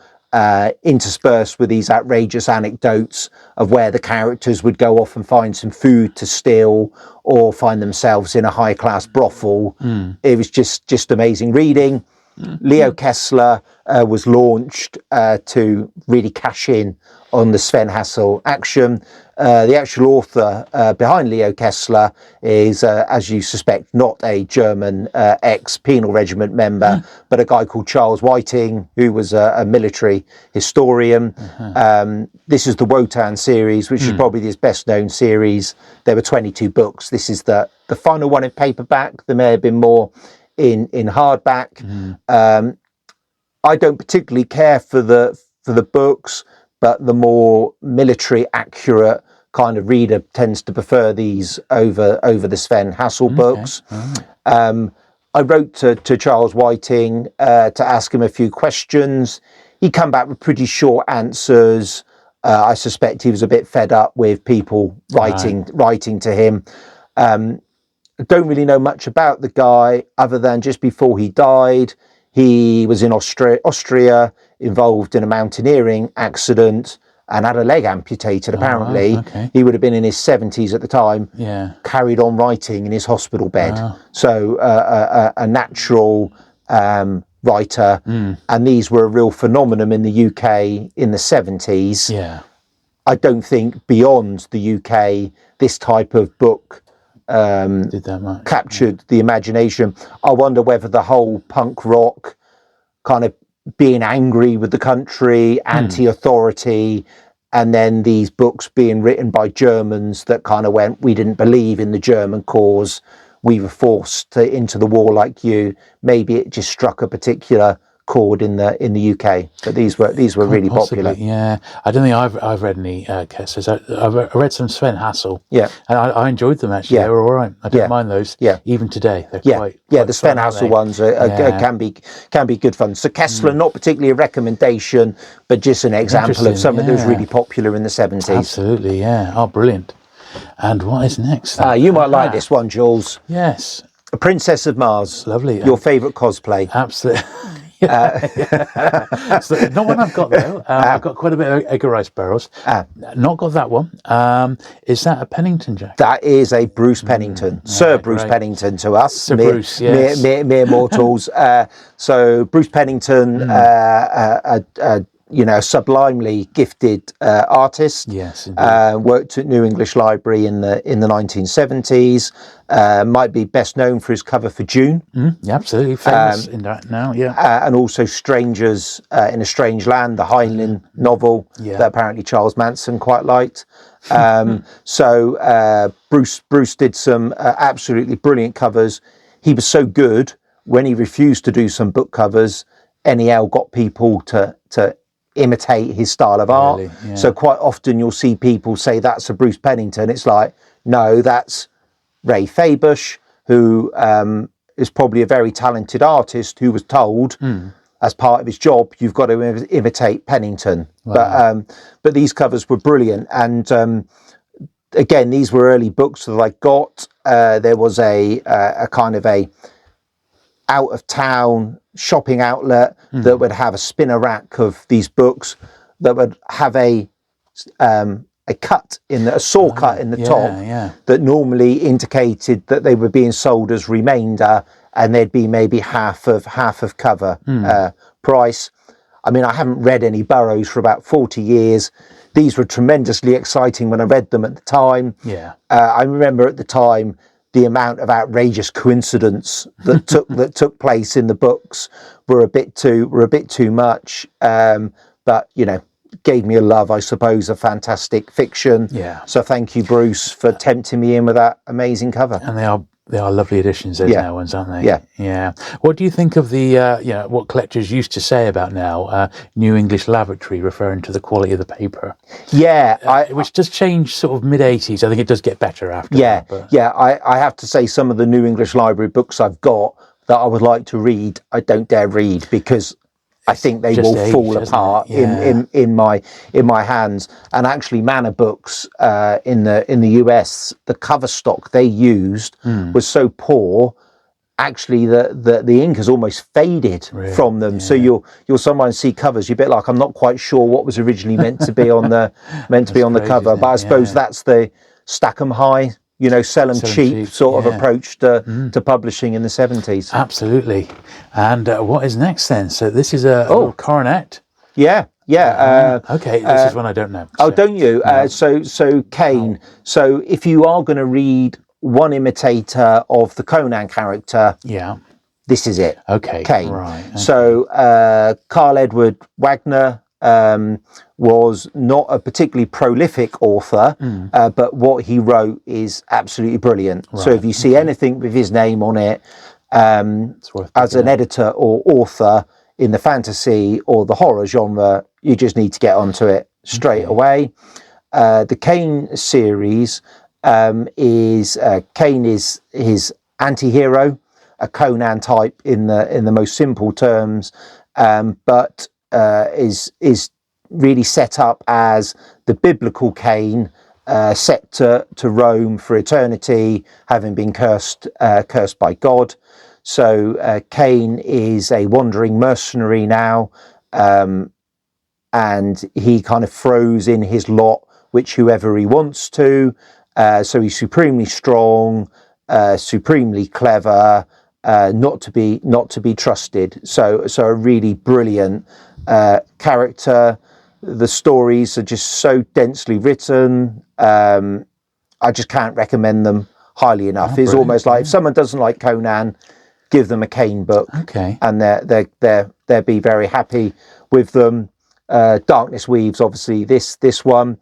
interspersed with these outrageous anecdotes of where the characters would go off and find some food to steal or find themselves in a high-class brothel. It was just amazing reading. Leo Kessler was launched to really cash in on the Sven Hassel action. The actual author behind Leo Kessler is, as you suspect, not a German ex-penal regiment member, but a guy called Charles Whiting, who was a military historian. This is the Wotan series, which is probably his best-known series. There were 22 books. This is the final one in paperback. There may have been more in hardback. I don't particularly care for the books, but the more military accurate kind of reader tends to prefer these over the Sven Hassel books. I wrote to Charles Whiting to ask him a few questions. He came back with pretty short answers. I suspect he was a bit fed up with people writing to him. I don't really know much about the guy other than just before he died, he was in Austria, involved in a mountaineering accident and had a leg amputated, apparently. He would have been in his 70s at the time, carried on writing in his hospital bed. So a natural writer, and these were a real phenomenon in the UK in the 70s. I don't think beyond the UK this type of book did that much, captured the imagination. I wonder whether the whole punk rock kind of being angry with the country, anti-authority, and then these books being written by Germans that kind of went, we didn't believe in the German cause, we were forced into the war like you. Maybe it just struck a particular chord in the UK, but these were really popular. Yeah, I don't think I've read any Kesslers. I've read some Sven Hassel. Yeah, and I enjoyed them actually. They were all right. I don't mind those. Yeah, even today they're quite the Sven Hassel ones can be good fun. So Kessler, not particularly a recommendation, but just an example of something that was really popular in the 70s. Absolutely, yeah. Oh, brilliant. And what is next? You might like this one, Jules. Yes. A Princess of Mars. Lovely. Your favourite cosplay. Absolutely. So, not one I've got though. I've got quite a bit of Edgar Rice Burroughs. Not got that one. Is that a Pennington, Jack? That is a Bruce Pennington, Sir Bruce Pennington to us. Sir Bruce, yes. Mere mortals. So Bruce Pennington, sublimely gifted artist. Yes, worked at New English Library in the 1970s. Might be best known for his cover for June. Yeah, absolutely famous in that now. Yeah, and also Strangers in a Strange Land, the Heinlein novel that apparently Charles Manson quite liked. So Bruce did some absolutely brilliant covers. He was so good when he refused to do some book covers, NEL got people to imitate his style of art. Really? Yeah. So quite often you'll see people say that's a Bruce Pennington. It's like, no, that's Ray Fabush, who is probably a very talented artist who was told as part of his job, you've got to imitate Pennington. Wow. But these covers were brilliant. And again, these were early books that I got. There was a kind of a out of town shopping outlet that would have a spinner rack of these books that would have a cut in a saw cut in the top that normally indicated that they were being sold as remainder, and there'd be maybe half of cover price. I mean, I haven't read any Burroughs for about 40 years. These were tremendously exciting when I read them at the time. I remember at the time the amount of outrageous coincidence that took place in the books were a bit too much. But gave me a love, I suppose, of fantastic fiction. So thank you, Bruce, for tempting me in with that amazing cover. And they are lovely editions, those now ones, aren't they? Yeah. What do you think of the what collectors used to say about now New English Lavatory, referring to the quality of the paper? Which does change sort of mid-80s. I think it does get better after that. But... I have to say some of the New English Library books I've got that I would like to read, I don't dare read because I think they will fall apart in my hands. And actually, Manor Books in the US, the cover stock they used was so poor. Actually, the ink has almost faded from them. So you'll sometimes see covers. You're a bit like, I'm not quite sure what was originally meant to be on the cover. But I suppose that's the stack 'em high, sell them cheap sort of approach to publishing in the 70s. Absolutely. And what is next then? So this is a little coronet. Okay, this is one I don't know. So. Oh, don't you? No. So Kane. So if you are going to read one imitator of the Conan character, this is it. Okay, Kane. Right. Okay. So Carl Edward Wagner was not a particularly prolific author, but what he wrote is absolutely brilliant. Right. So if you see anything with his name on it, as an editor or author in the fantasy or the horror genre, you just need to get onto it straight away. The Kane series is Kane is his anti-hero, a Conan type in the most simple terms, but is really set up as the biblical Cain, set to roam for eternity, having been cursed by God. So Cain is a wandering mercenary now, and he kind of throws in his lot, which whoever he wants to. So he's supremely strong, supremely clever, not to be trusted. So a really brilliant character. The stories are just so densely written. I just can't recommend them highly enough. It's almost like if someone doesn't like Conan, give them a Kane book, and they'll be very happy with them. Darkness Weaves, obviously this one,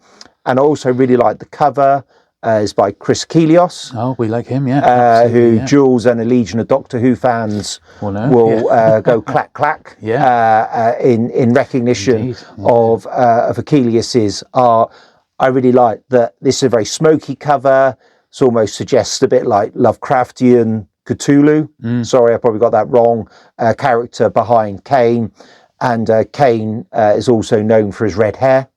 and I also really like the cover. Is by Chris Kelios. Oh, we like him, who Jules and a legion of Doctor Who fans will go clack clack in recognition of Kelios's art. I really like that. This is a very smoky cover. It almost suggests a bit like Lovecraftian Cthulhu. Sorry, I probably got that wrong. Character behind Kane, and Kane is also known for his red hair.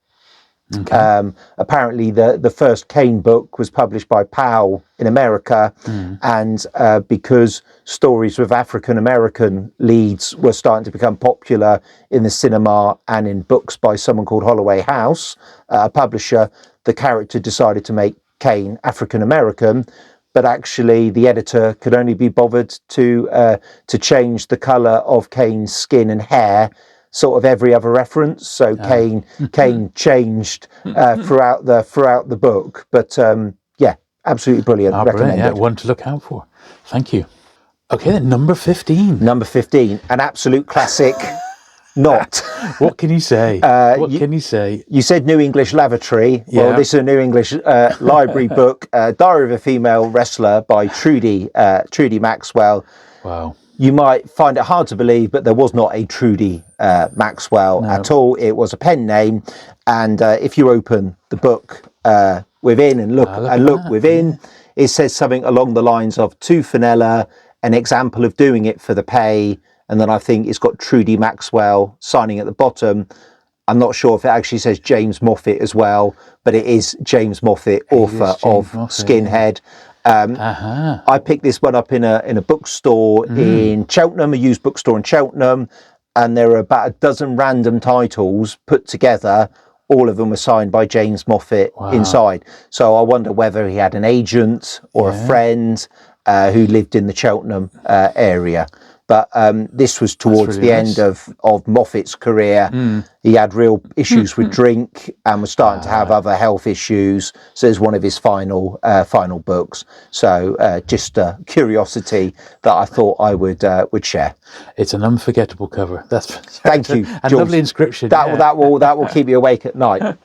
Okay. Apparently, the first Kane book was published by Powell in America, and because stories with African American leads were starting to become popular in the cinema and in books by someone called Holloway House, a publisher, the character decided to make Kane African American. But actually, the editor could only be bothered to change the colour of Kane's skin and hair, sort of every other reference. So Kane changed throughout the book. But yeah, absolutely brilliant. Recommended. Yeah, one to look out for. Thank you. Okay, then number 15. Number 15, an absolute classic. Not. What can you say? Can you say? You said New English Lavatory. Yeah. Well, this is a New English library book, Diary of a Female Wrestler by Trudy Maxwell. Wow. You might find it hard to believe, but there was not a Trudy Maxwell at all. It was a pen name, and if you open the book within and look within, it says something along the lines of "to Fenella, an example of doing it for the pay." And then I think it's got Trudy Maxwell signing at the bottom. I'm not sure if it actually says James Moffat as well, but it is James Moffat, author of Skinhead. I picked this one up in a bookstore in Cheltenham, a used bookstore in Cheltenham, and there are about a dozen random titles put together. All of them were signed by James Moffat inside. So I wonder whether he had an agent or a friend who lived in the Cheltenham area. But this was towards the end of Moffat's career. He had real issues with drink and was starting to have other health issues. So it's one of his final books. So just a curiosity that I thought I would share. It's an unforgettable cover. Thank you, and Jules. lovely inscription. That will keep you awake at night.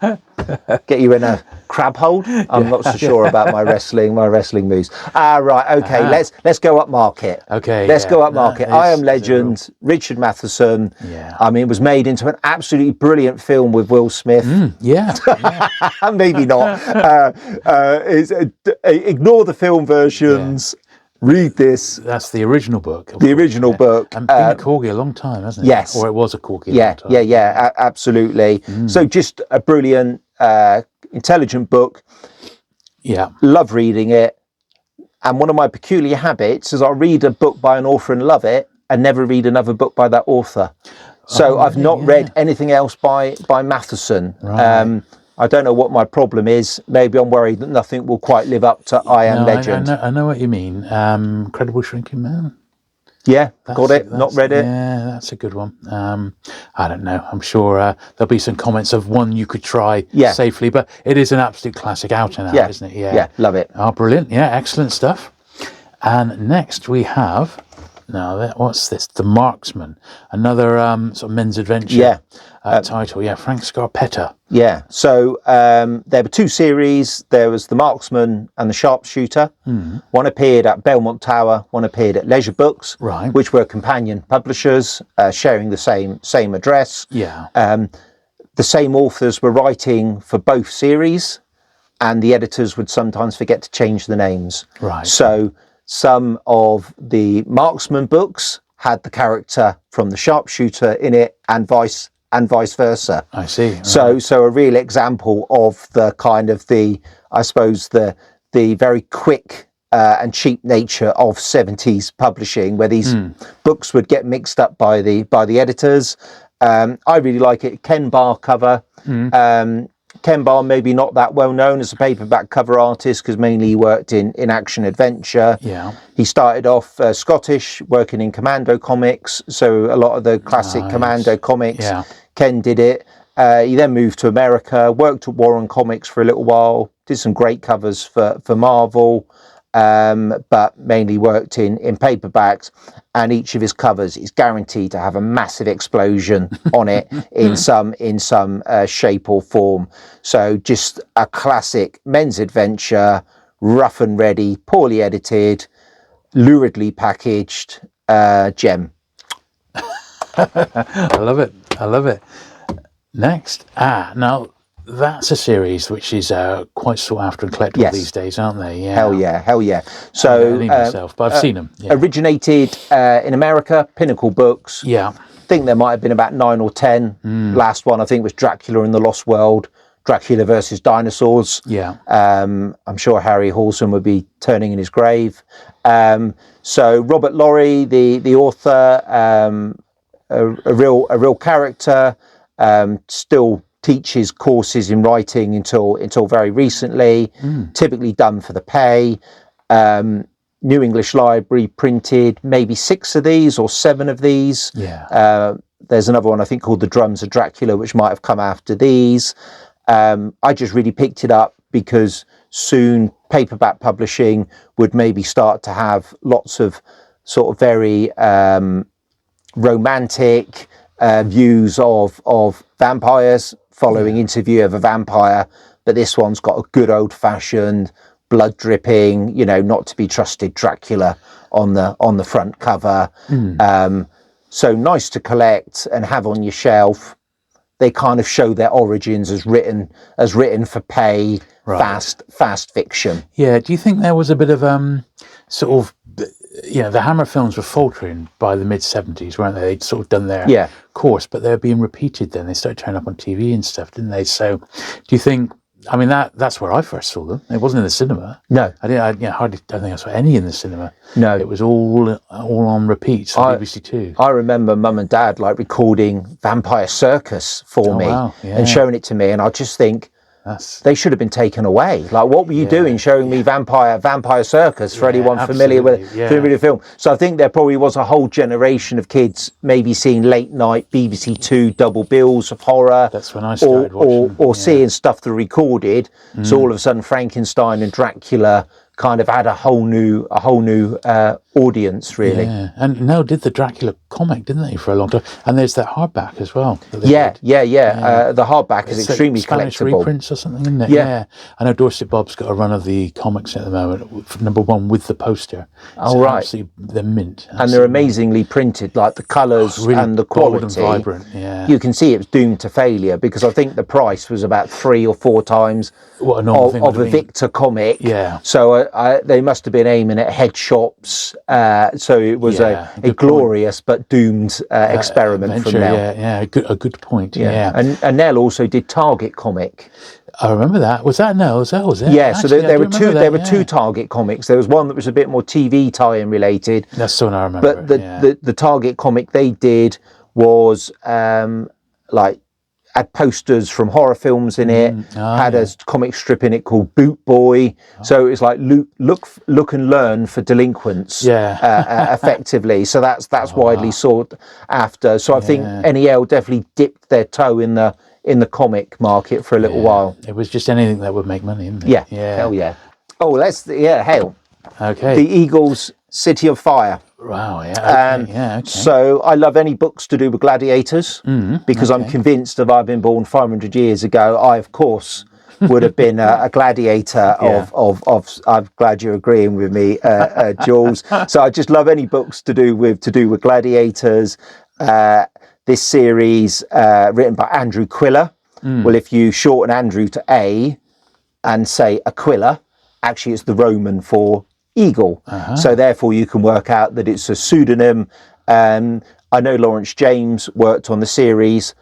Get you in a crab hold. I'm not so sure about my wrestling moves. Right, okay. Let's go up market. Okay, let's go up market. I Am Legend, Richard Matheson. Yeah. I mean, it was made into an absolutely brilliant film with Will Smith. Yeah. Maybe not. Ignore the film versions. Yeah. Read this. That's the original book. The original book. And been a corgi a long time, hasn't it? Yes. Or it was a corgi a long time. Yeah, absolutely. So just a brilliant, intelligent book. Yeah. Love reading it. And one of my peculiar habits is I'll read a book by an author and love it and never read another book by that author. So I've not read anything else by Matheson. Right. I don't know what my problem is. Maybe I'm worried that nothing will quite live up to I Am Legend. I know what you mean. Incredible Shrinking Man. Yeah, got it. Not read it. Yeah, that's a good one. I don't know. I'm sure there'll be some comments of one you could try safely, but it is an absolute classic out and out, isn't it? Yeah, love it. Oh, brilliant. Yeah, excellent stuff. And next we have, what's this? The Marksman, another sort of men's adventure title. Yeah, Frank Scarpetta. Yeah, so there were two series. There was The Marksman and The Sharpshooter. One appeared at Belmont Tower, one appeared at Leisure Books, which were companion publishers sharing the same address. Yeah. The same authors were writing for both series, and the editors would sometimes forget to change the names. Right. So some of the Marksman books had the character from The Sharpshooter in it, and vice versa. I see. Right. So a real example of the kind of the very quick and cheap nature of 70s publishing, where these books would get mixed up by the editors. I really like it. Ken Barr cover. Ken Barr maybe not that well known as a paperback cover artist because mainly he worked in action adventure. Yeah. He started off Scottish, working in Commando comics, so a lot of the classic Commando comics. Yeah. Ken did it. He then moved to America, worked at Warren Comics for a little while, did some great covers for Marvel, but mainly worked in paperbacks. And each of his covers is guaranteed to have a massive explosion on it in some shape or form. So just a classic men's adventure, rough and ready, poorly edited, luridly packaged gem. I love it. Next, now that's a series which is quite sought after and collectible these days, aren't they? Yeah. Hell yeah. So myself, but I've seen them. Yeah. Originated in America, Pinnacle Books. Yeah. I think there might have been about 9 or 10. Last one I think was Dracula in the Lost World. Dracula versus Dinosaurs. Yeah. I'm sure Harry Halson would be turning in his grave. So Robert Laurie, the author, a real character, still teaches courses in writing until very recently, typically done for the pay. New English Library printed maybe 6 of these or 7 of these. Yeah. There's another one I think called The Drums of Dracula, which might have come after these. I just really picked it up because soon paperback publishing would maybe start to have lots of sort of very romantic views of vampires, following Interview of a Vampire, but this one's got a good old-fashioned blood dripping, not to be trusted Dracula on the front cover. So nice to collect and have on your shelf. They kind of show their origins as written for pay, fast fiction. Yeah. Do you think there was a bit of sort of, the Hammer films were faltering by the mid-70s, weren't they? They'd sort of done their course, but they were being repeated then. They started turning up on TV and stuff, didn't they? So do you think, I mean, that's where I first saw them. It wasn't in the cinema. No. I don't think I saw any in the cinema. No. It was all on repeats on BBC Two. I remember Mum and Dad recording Vampire Circus for me and showing it to me, and I just think, they should have been taken away. What were you doing showing me Vampire Circus for anyone familiar with the film? So I think there probably was a whole generation of kids maybe seeing late night BBC Two double bills of horror. That's when I started watching. Or seeing stuff that recorded. So all of a sudden Frankenstein and Dracula kind of had a whole new audience, really. Yeah, and Nell did the Dracula comic, didn't they, for a long time? And there's that hardback as well. The hardback is extremely Spanish collectible. reprints or something, isn't it? Yeah. I know Dorset Bob's got a run of the comics at the moment. Number 1 with the poster. They're mint. And they're amazingly printed, the colours and the quality. Bold and vibrant. Yeah. You can see it was doomed to failure because I think the price was about 3 or 4 times what a normal thing of a Victor comic. Yeah. So they must have been aiming at head shops. So it was a glorious but doomed experiment from Nell. Yeah, a good point. Yeah. And Nell also did Target comic. I remember that. Was that Nell? Was it? Yeah. Actually, so there were two Target comics. There was one that was a bit more TV tie-in related. That's the one I remember. But the Target comic they did was had posters from horror films in it, had a comic strip in it called Boot Boy. So it was look and learn for delinquents, effectively. So that's widely sought after. So I think NEL definitely dipped their toe in the comic market for a little while. It was just anything that would make money, isn't it? Yeah. Hell yeah. Oh, hail. Okay. The Eagles' City of Fire. Wow, okay. So I love any books to do with gladiators because I'm convinced if I'd been born 500 years ago, I, of course, would have been a gladiator of I'm glad you're agreeing with me, Jules. So I just love any books to do with gladiators. This series written by Andrew Quiller. Well, if you shorten Andrew to A and say Aquila, actually it's the Roman for eagle. So therefore you can work out that it's a pseudonym. I know Lawrence James worked on the series.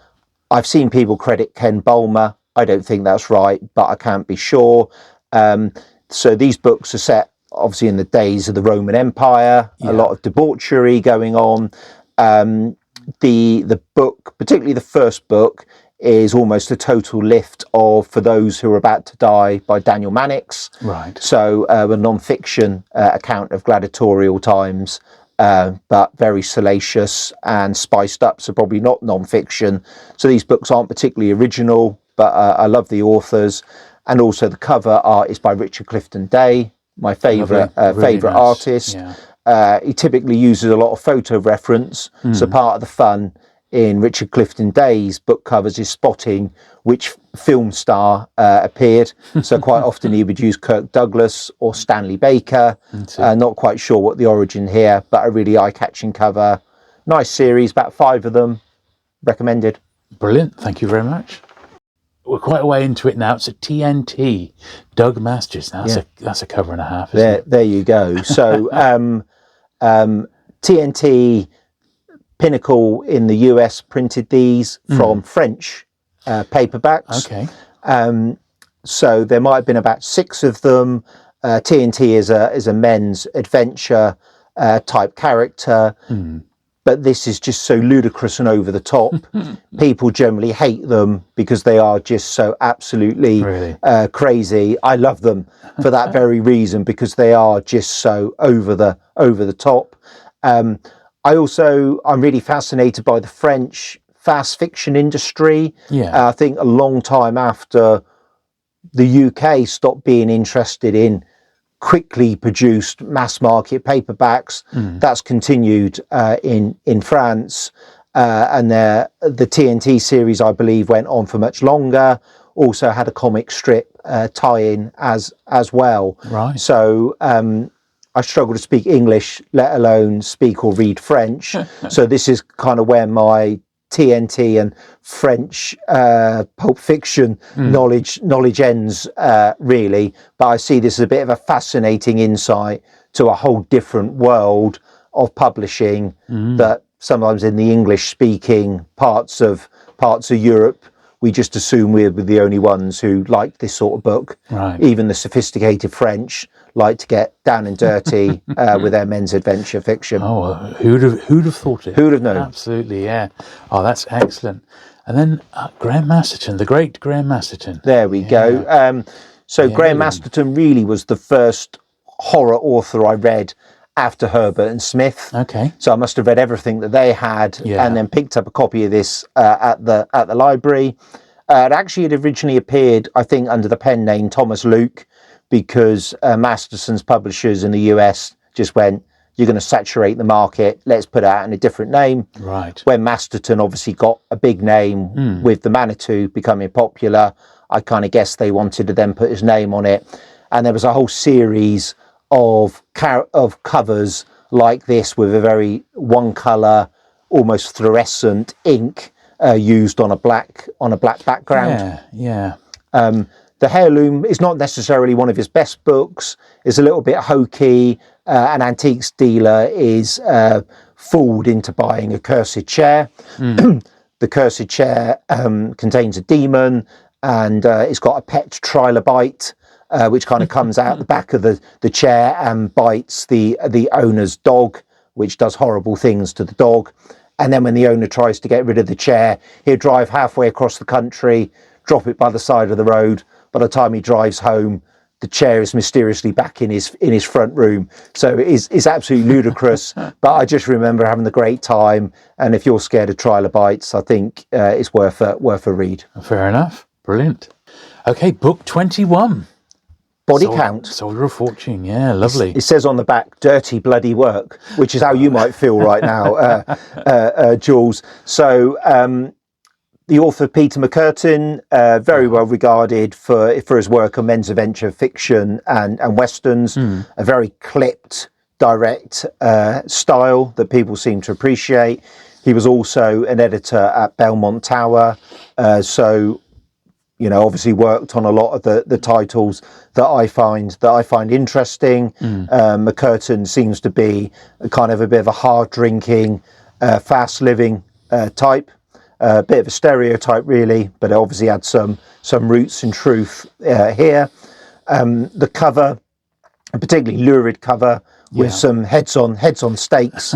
I've seen people credit Ken Bulmer. I don't think that's right, but I can't be sure. So these books are set obviously in the days of the Roman Empire, a lot of debauchery going on. The book, particularly the first book, is almost a total lift for those who are about to die by Daniel Mannix. Right. So a non-fiction account of gladiatorial times, but very salacious and spiced up, so probably not non-fiction. So these books aren't particularly original, but I love the authors. And also the cover art is by Richard Clifton Day, my favourite nice. Artist. Yeah. He typically uses a lot of photo reference, so part of the fun in Richard Clifton Day's book covers is spotting which film star appeared. So quite often he would use Kirk Douglas or Stanley Baker. Not quite sure what the origin here, but a really eye-catching cover. Nice series, about 5 of them. Recommended. Brilliant. Thank you very much. We're quite a way into it now. It's a TNT. Doug Masters. Now that's a cover and a half, isn't it? There you go. So TNT... Pinnacle in the US printed these from French paperbacks. Okay. So there might have been about 6 of them. TNT is a men's adventure type character, but this is just so ludicrous and over the top. People generally hate them because they are just so absolutely crazy. I love them for that very reason, because they are just so over the top. I'm really fascinated by the French fast fiction industry. I think a long time after the UK stopped being interested in quickly produced mass market paperbacks, that's continued in France, and the TNT series, I believe, went on for much longer. Also had a comic strip tie-in as well. Right. So I struggle to speak English, let alone speak or read French. So this is kind of where my TNT and French Pulp Fiction knowledge ends, really. But I see this as a bit of a fascinating insight to a whole different world of publishing that sometimes in the English-speaking parts of Europe, we just assume we're the only ones who like this sort of book. Right. Even the sophisticated French like to get down and dirty with their men's adventure fiction. Oh, well, who'd have thought it? Who'd have known? Absolutely, yeah. Oh, that's excellent. And then Graham Masterton, the great Graham Masterton. There we go. Graham Masterton really was the first horror author I read after Herbert and Smith. Okay. So I must have read everything that they had, and then picked up a copy of this at the library. It actually had originally appeared, I think, under the pen name Thomas Luke, because Masterson's publishers in the US just went, you're going to saturate the market, let's put it out in a different name. Right. When Masterton obviously got a big name with the Manitou becoming popular, I kind of guess they wanted to then put his name on it. And there was a whole series of covers like this with a very one colour, almost fluorescent ink used on a black background. Yeah. The Heirloom is not necessarily one of his best books. It's a little bit hokey. An antiques dealer is fooled into buying a cursed chair. The cursed chair contains a demon, and it's got a pet trilobite, which kind of comes out the back of the chair and bites the owner's dog, which does horrible things to the dog. And then when the owner tries to get rid of the chair, he'll drive halfway across the country, drop it by the side of the road. By the time he drives home, the chair is mysteriously back in his front room. So it's absolutely ludicrous. But I just remember having a great time. And if you're scared of trilobites, I think it's worth a read. Fair enough. Brilliant. Okay, book 21. Body Count. Soldier of Fortune. Yeah, lovely. It says on the back, dirty bloody work, which is how you might feel right now, Jules. So the author, Peter McCurtain, very well regarded for his work on men's adventure fiction and westerns, a very clipped, direct style that people seem to appreciate. He was also an editor at Belmont Tower, so obviously worked on a lot of the titles that I find interesting. McCurtain seems to be kind of a bit of a hard drinking, fast living type. A bit of a stereotype, really, but it obviously had some roots in truth here. The cover, a particularly lurid cover, with some heads on stakes.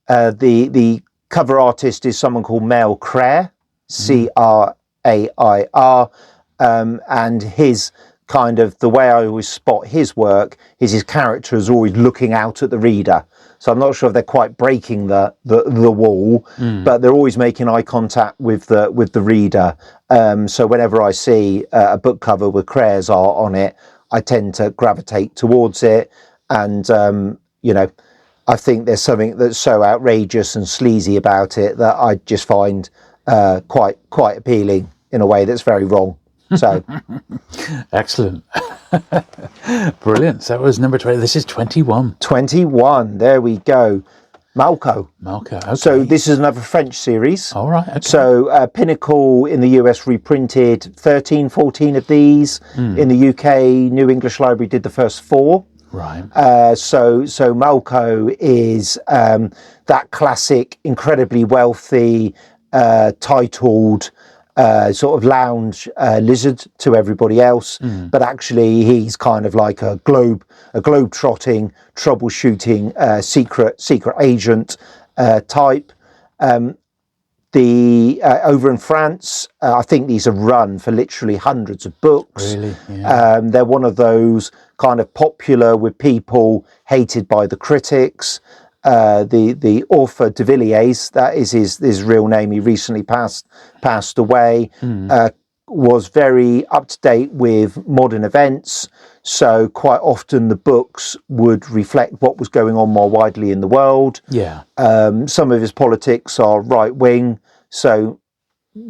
The cover artist is someone called Mel Crair, Crair, and his kind of, the way I always spot his work is his character is always looking out at the reader. So I'm not sure if they're quite breaking the wall, but they're always making eye contact with the reader. So whenever I see a book cover with Crair's art on it, I tend to gravitate towards it. And I think there's something that's so outrageous and sleazy about it that I just find quite appealing in a way that's very wrong. So excellent. Brilliant. So that was number 20. This is 21. 21. There we go. Malco. Okay. So this is another French series. All right. Okay. So Pinnacle in the US reprinted 13, 14 of these. In the UK, New English Library did the first 4. Right. So Malco is that classic, incredibly wealthy, titled sort of lounge lizard to everybody else, but actually he's kind of like a globe-trotting, troubleshooting, secret agent type. Over in France, I think these are run for literally hundreds of books. Really? Yeah. They're one of those kind of popular with people, hated by the critics. The author de Villiers, that is his real name, he recently passed away, was very up to date with modern events. So quite often the books would reflect what was going on more widely in the world. Yeah. Some of his politics are right wing, so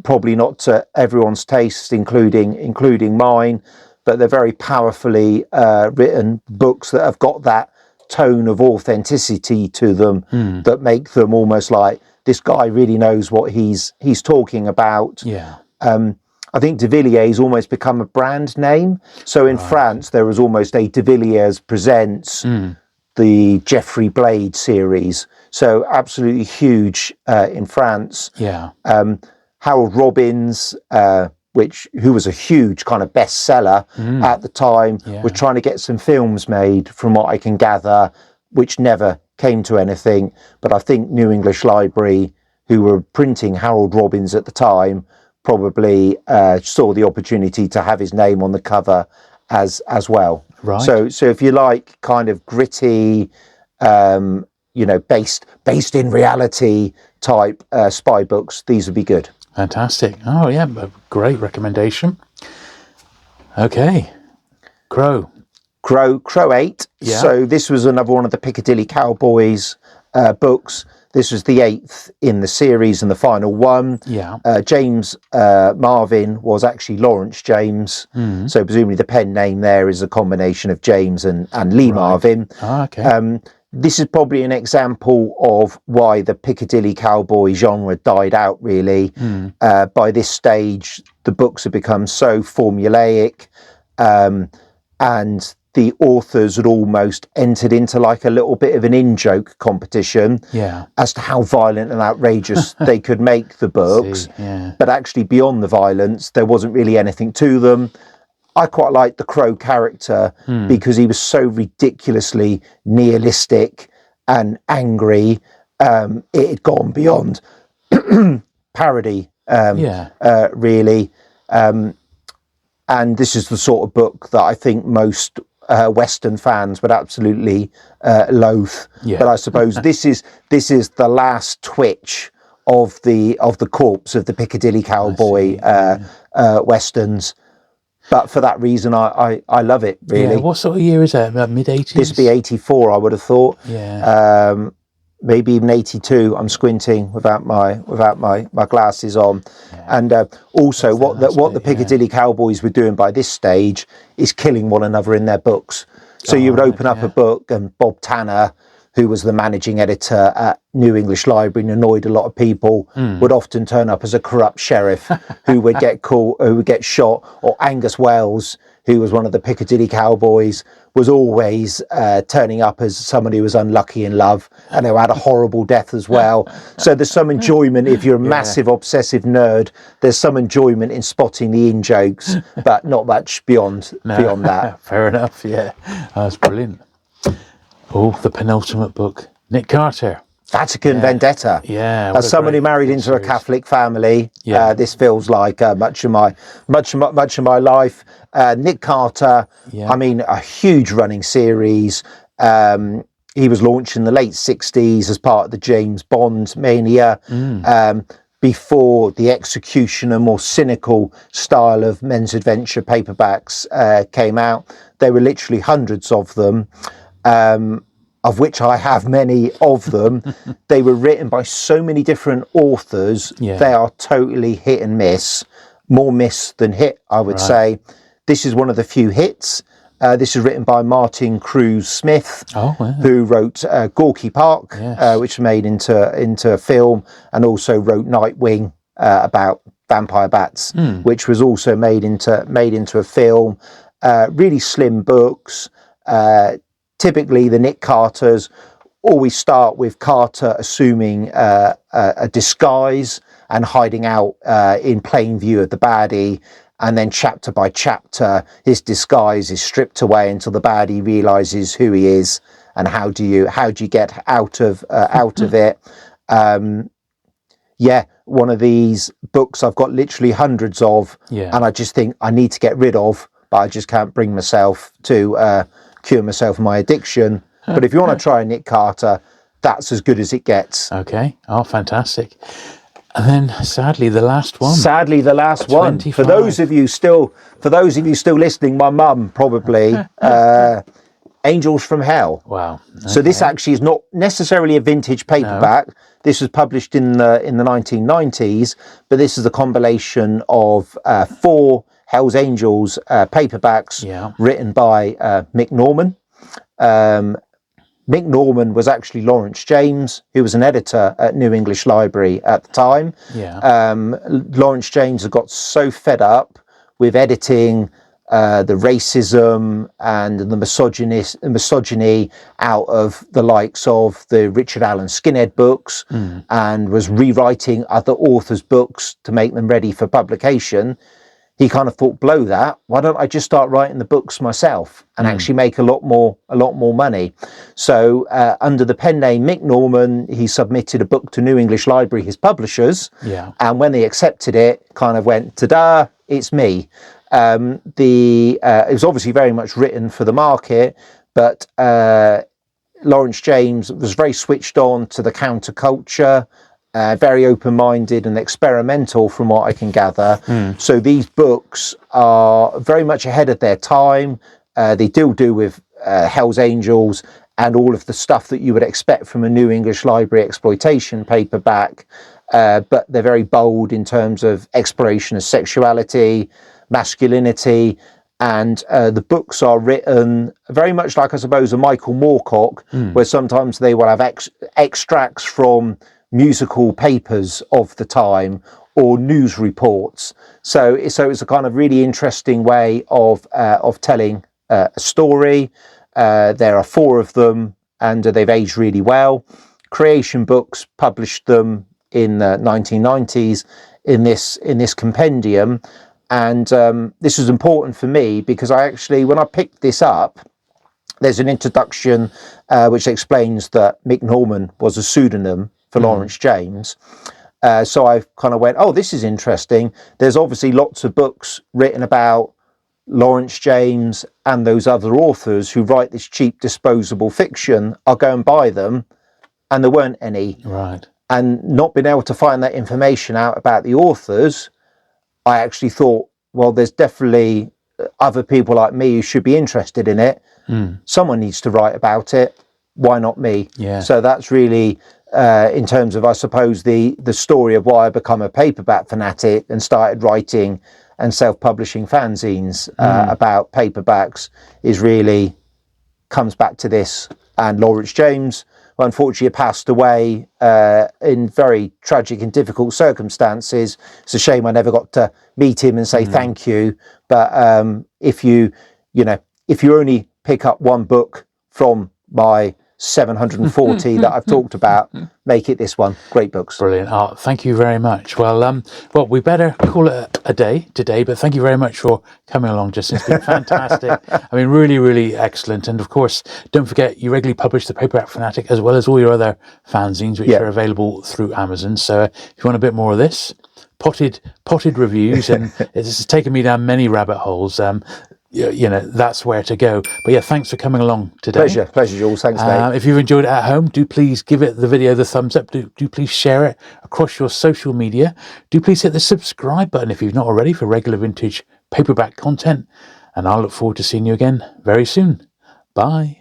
probably not to everyone's taste, including mine. But they're very powerfully written books that have got that tone of authenticity to them that make them almost like this guy really knows what he's talking about. Yeah. I think de Villiers almost become a brand name. So in France, there was almost a de Villiers Presents, the Geoffrey Blade series. So absolutely huge in France. Yeah. Harold Robbins, who was a huge kind of bestseller at the time, was trying to get some films made, from what I can gather, which never came to anything. But I think New English Library, who were printing Harold Robbins at the time, probably saw the opportunity to have his name on the cover as well. Right. So if you like kind of gritty, based in reality type spy books, these would be good. Fantastic. Oh yeah, great recommendation. Okay. Crow 8. Yeah. So this was another one of the Piccadilly Cowboys books. This was the 8th in the series and the final one. Yeah. James Marvin was actually Lawrence James. So presumably the pen name there is a combination of James and Lee Marvin. Oh, okay. This is probably an example of why the Piccadilly Cowboy genre died out, really. By this stage, the books had become so formulaic, and the authors had almost entered into like a little bit of an in-joke competition as to how violent and outrageous they could make the books. But actually beyond the violence, there wasn't really anything to them. I quite liked the Crow character because he was so ridiculously nihilistic and angry. It had gone beyond parody, really. And this is the sort of book that I think most Western fans would absolutely loathe. But I suppose this is the last twitch of the corpse of the Piccadilly Cowboy Westerns. But for that reason, I love it, really. Yeah, what sort of year is that? About mid-80s? This would be 84, I would have thought. Yeah. Maybe even 82. I'm squinting without my glasses on. Yeah. And also, what the Piccadilly Cowboys were doing by this stage is killing one another in their books. So you would open up a book, and Bob Tanner, who was the managing editor at New English Library and annoyed a lot of people, would often turn up as a corrupt sheriff who would get shot. Or Angus Wells, who was one of the Piccadilly Cowboys, was always turning up as somebody who was unlucky in love and who had a horrible death as well. So there's some enjoyment, if you're a massive obsessive nerd, there's some enjoyment in spotting the in-jokes, but not much beyond that. Fair enough, yeah. That's brilliant. Oh, the penultimate book, Nick Carter. Vatican Vendetta. Yeah. As someone who married into a Catholic family, this feels like much of my life. Nick Carter. I mean, a huge running series. He was launched in the late 60s as part of the James Bond mania. Before the executioner, more cynical style of men's adventure paperbacks came out. There were literally hundreds of them. Of which I have many of them. They were written by so many different authors. They are totally hit and miss. More miss than hit, I would say. This is one of the few hits. This is written by Martin Cruz Smith, who wrote Gorky Park, which was made into a film, and also wrote Nightwing about vampire bats, which was also made into a film. Really slim books. Typically, the Nick Carters always start with Carter assuming a disguise and hiding out in plain view of the baddie, and then chapter by chapter his disguise is stripped away until the baddie realizes who he is, and how do you get out of it. One of these books I've got literally hundreds of, and I just think I need to get rid of, but I just can't bring myself to cure myself of my addiction. But if you want to try Nick Carter, that's as good as it gets. Okay. Oh, fantastic. And then, sadly, the last one. For those of you still listening, my mum probably. Angels from Hell. Wow. Okay. So this actually is not necessarily a vintage paperback. No. This was published in the 1990s, but this is a compilation of 4 Hell's Angels paperbacks written by Mick Norman. Mick Norman was actually Lawrence James, who was an editor at New English Library at the time. Lawrence James had got so fed up with editing the racism and the misogyny out of the likes of the Richard Allen Skinhead books, and was rewriting other authors' books to make them ready for publication. He kind of thought, blow that, why don't I just start writing the books myself and actually make a lot more money? So under the pen name Mick Norman, he submitted a book to New English Library, his publishers, and when they accepted it, kind of went, ta-da, it's me. It was obviously very much written for the market, but Lawrence James was very switched on to the counterculture, very open-minded and experimental from what I can gather. So these books are very much ahead of their time. They do with Hell's Angels and all of the stuff that you would expect from a New English Library exploitation paperback, but they're very bold in terms of exploration of sexuality, masculinity, and the books are written very much like, I suppose, a Michael Moorcock, where sometimes they will have extracts from musical papers of the time or news reports. So it's a kind of really interesting way of telling a story. There are 4 of them, and they've aged really well. Creation Books published them in the 1990s in this compendium. And this was important for me because when I picked this up, there's an introduction which explains that Mick Norman was a pseudonym for Lawrence James. So I kind of went, oh, this is interesting. There's obviously lots of books written about Lawrence James and those other authors who write this cheap, disposable fiction. I'll go and buy them. And there weren't any. Right. And not being able to find that information out about the authors, I actually thought, well, there's definitely other people like me who should be interested in it. Someone needs to write about it. Why not me? Yeah. So that's really, in terms of, I suppose, the story of why I become a paperback fanatic and started writing and self-publishing fanzines about paperbacks, is really comes back to this. And Lawrence James, who unfortunately passed away in very tragic and difficult circumstances. It's a shame I never got to meet him and say thank you. But if you only pick up one book from my 740 that I've talked about, make it this one. Great books. Brilliant. Oh, thank you very much. Well, we better call it a day today, but thank you very much for coming along, Justin. It's been fantastic. I mean, really, really excellent. And of course, don't forget, you regularly publish the Paperback Fanatic as well as all your other fanzines, which are available through Amazon. So if you want a bit more of this, potted reviews, and this has taken me down many rabbit holes. That's where to go. But yeah, thanks for coming along today. Pleasure, Jules. Thanks, mate. If you've enjoyed it at home, do please give the video the thumbs up. Do please share it across your social media. Do please hit the subscribe button if you've not already for regular vintage paperback content. And I'll look forward to seeing you again very soon. Bye.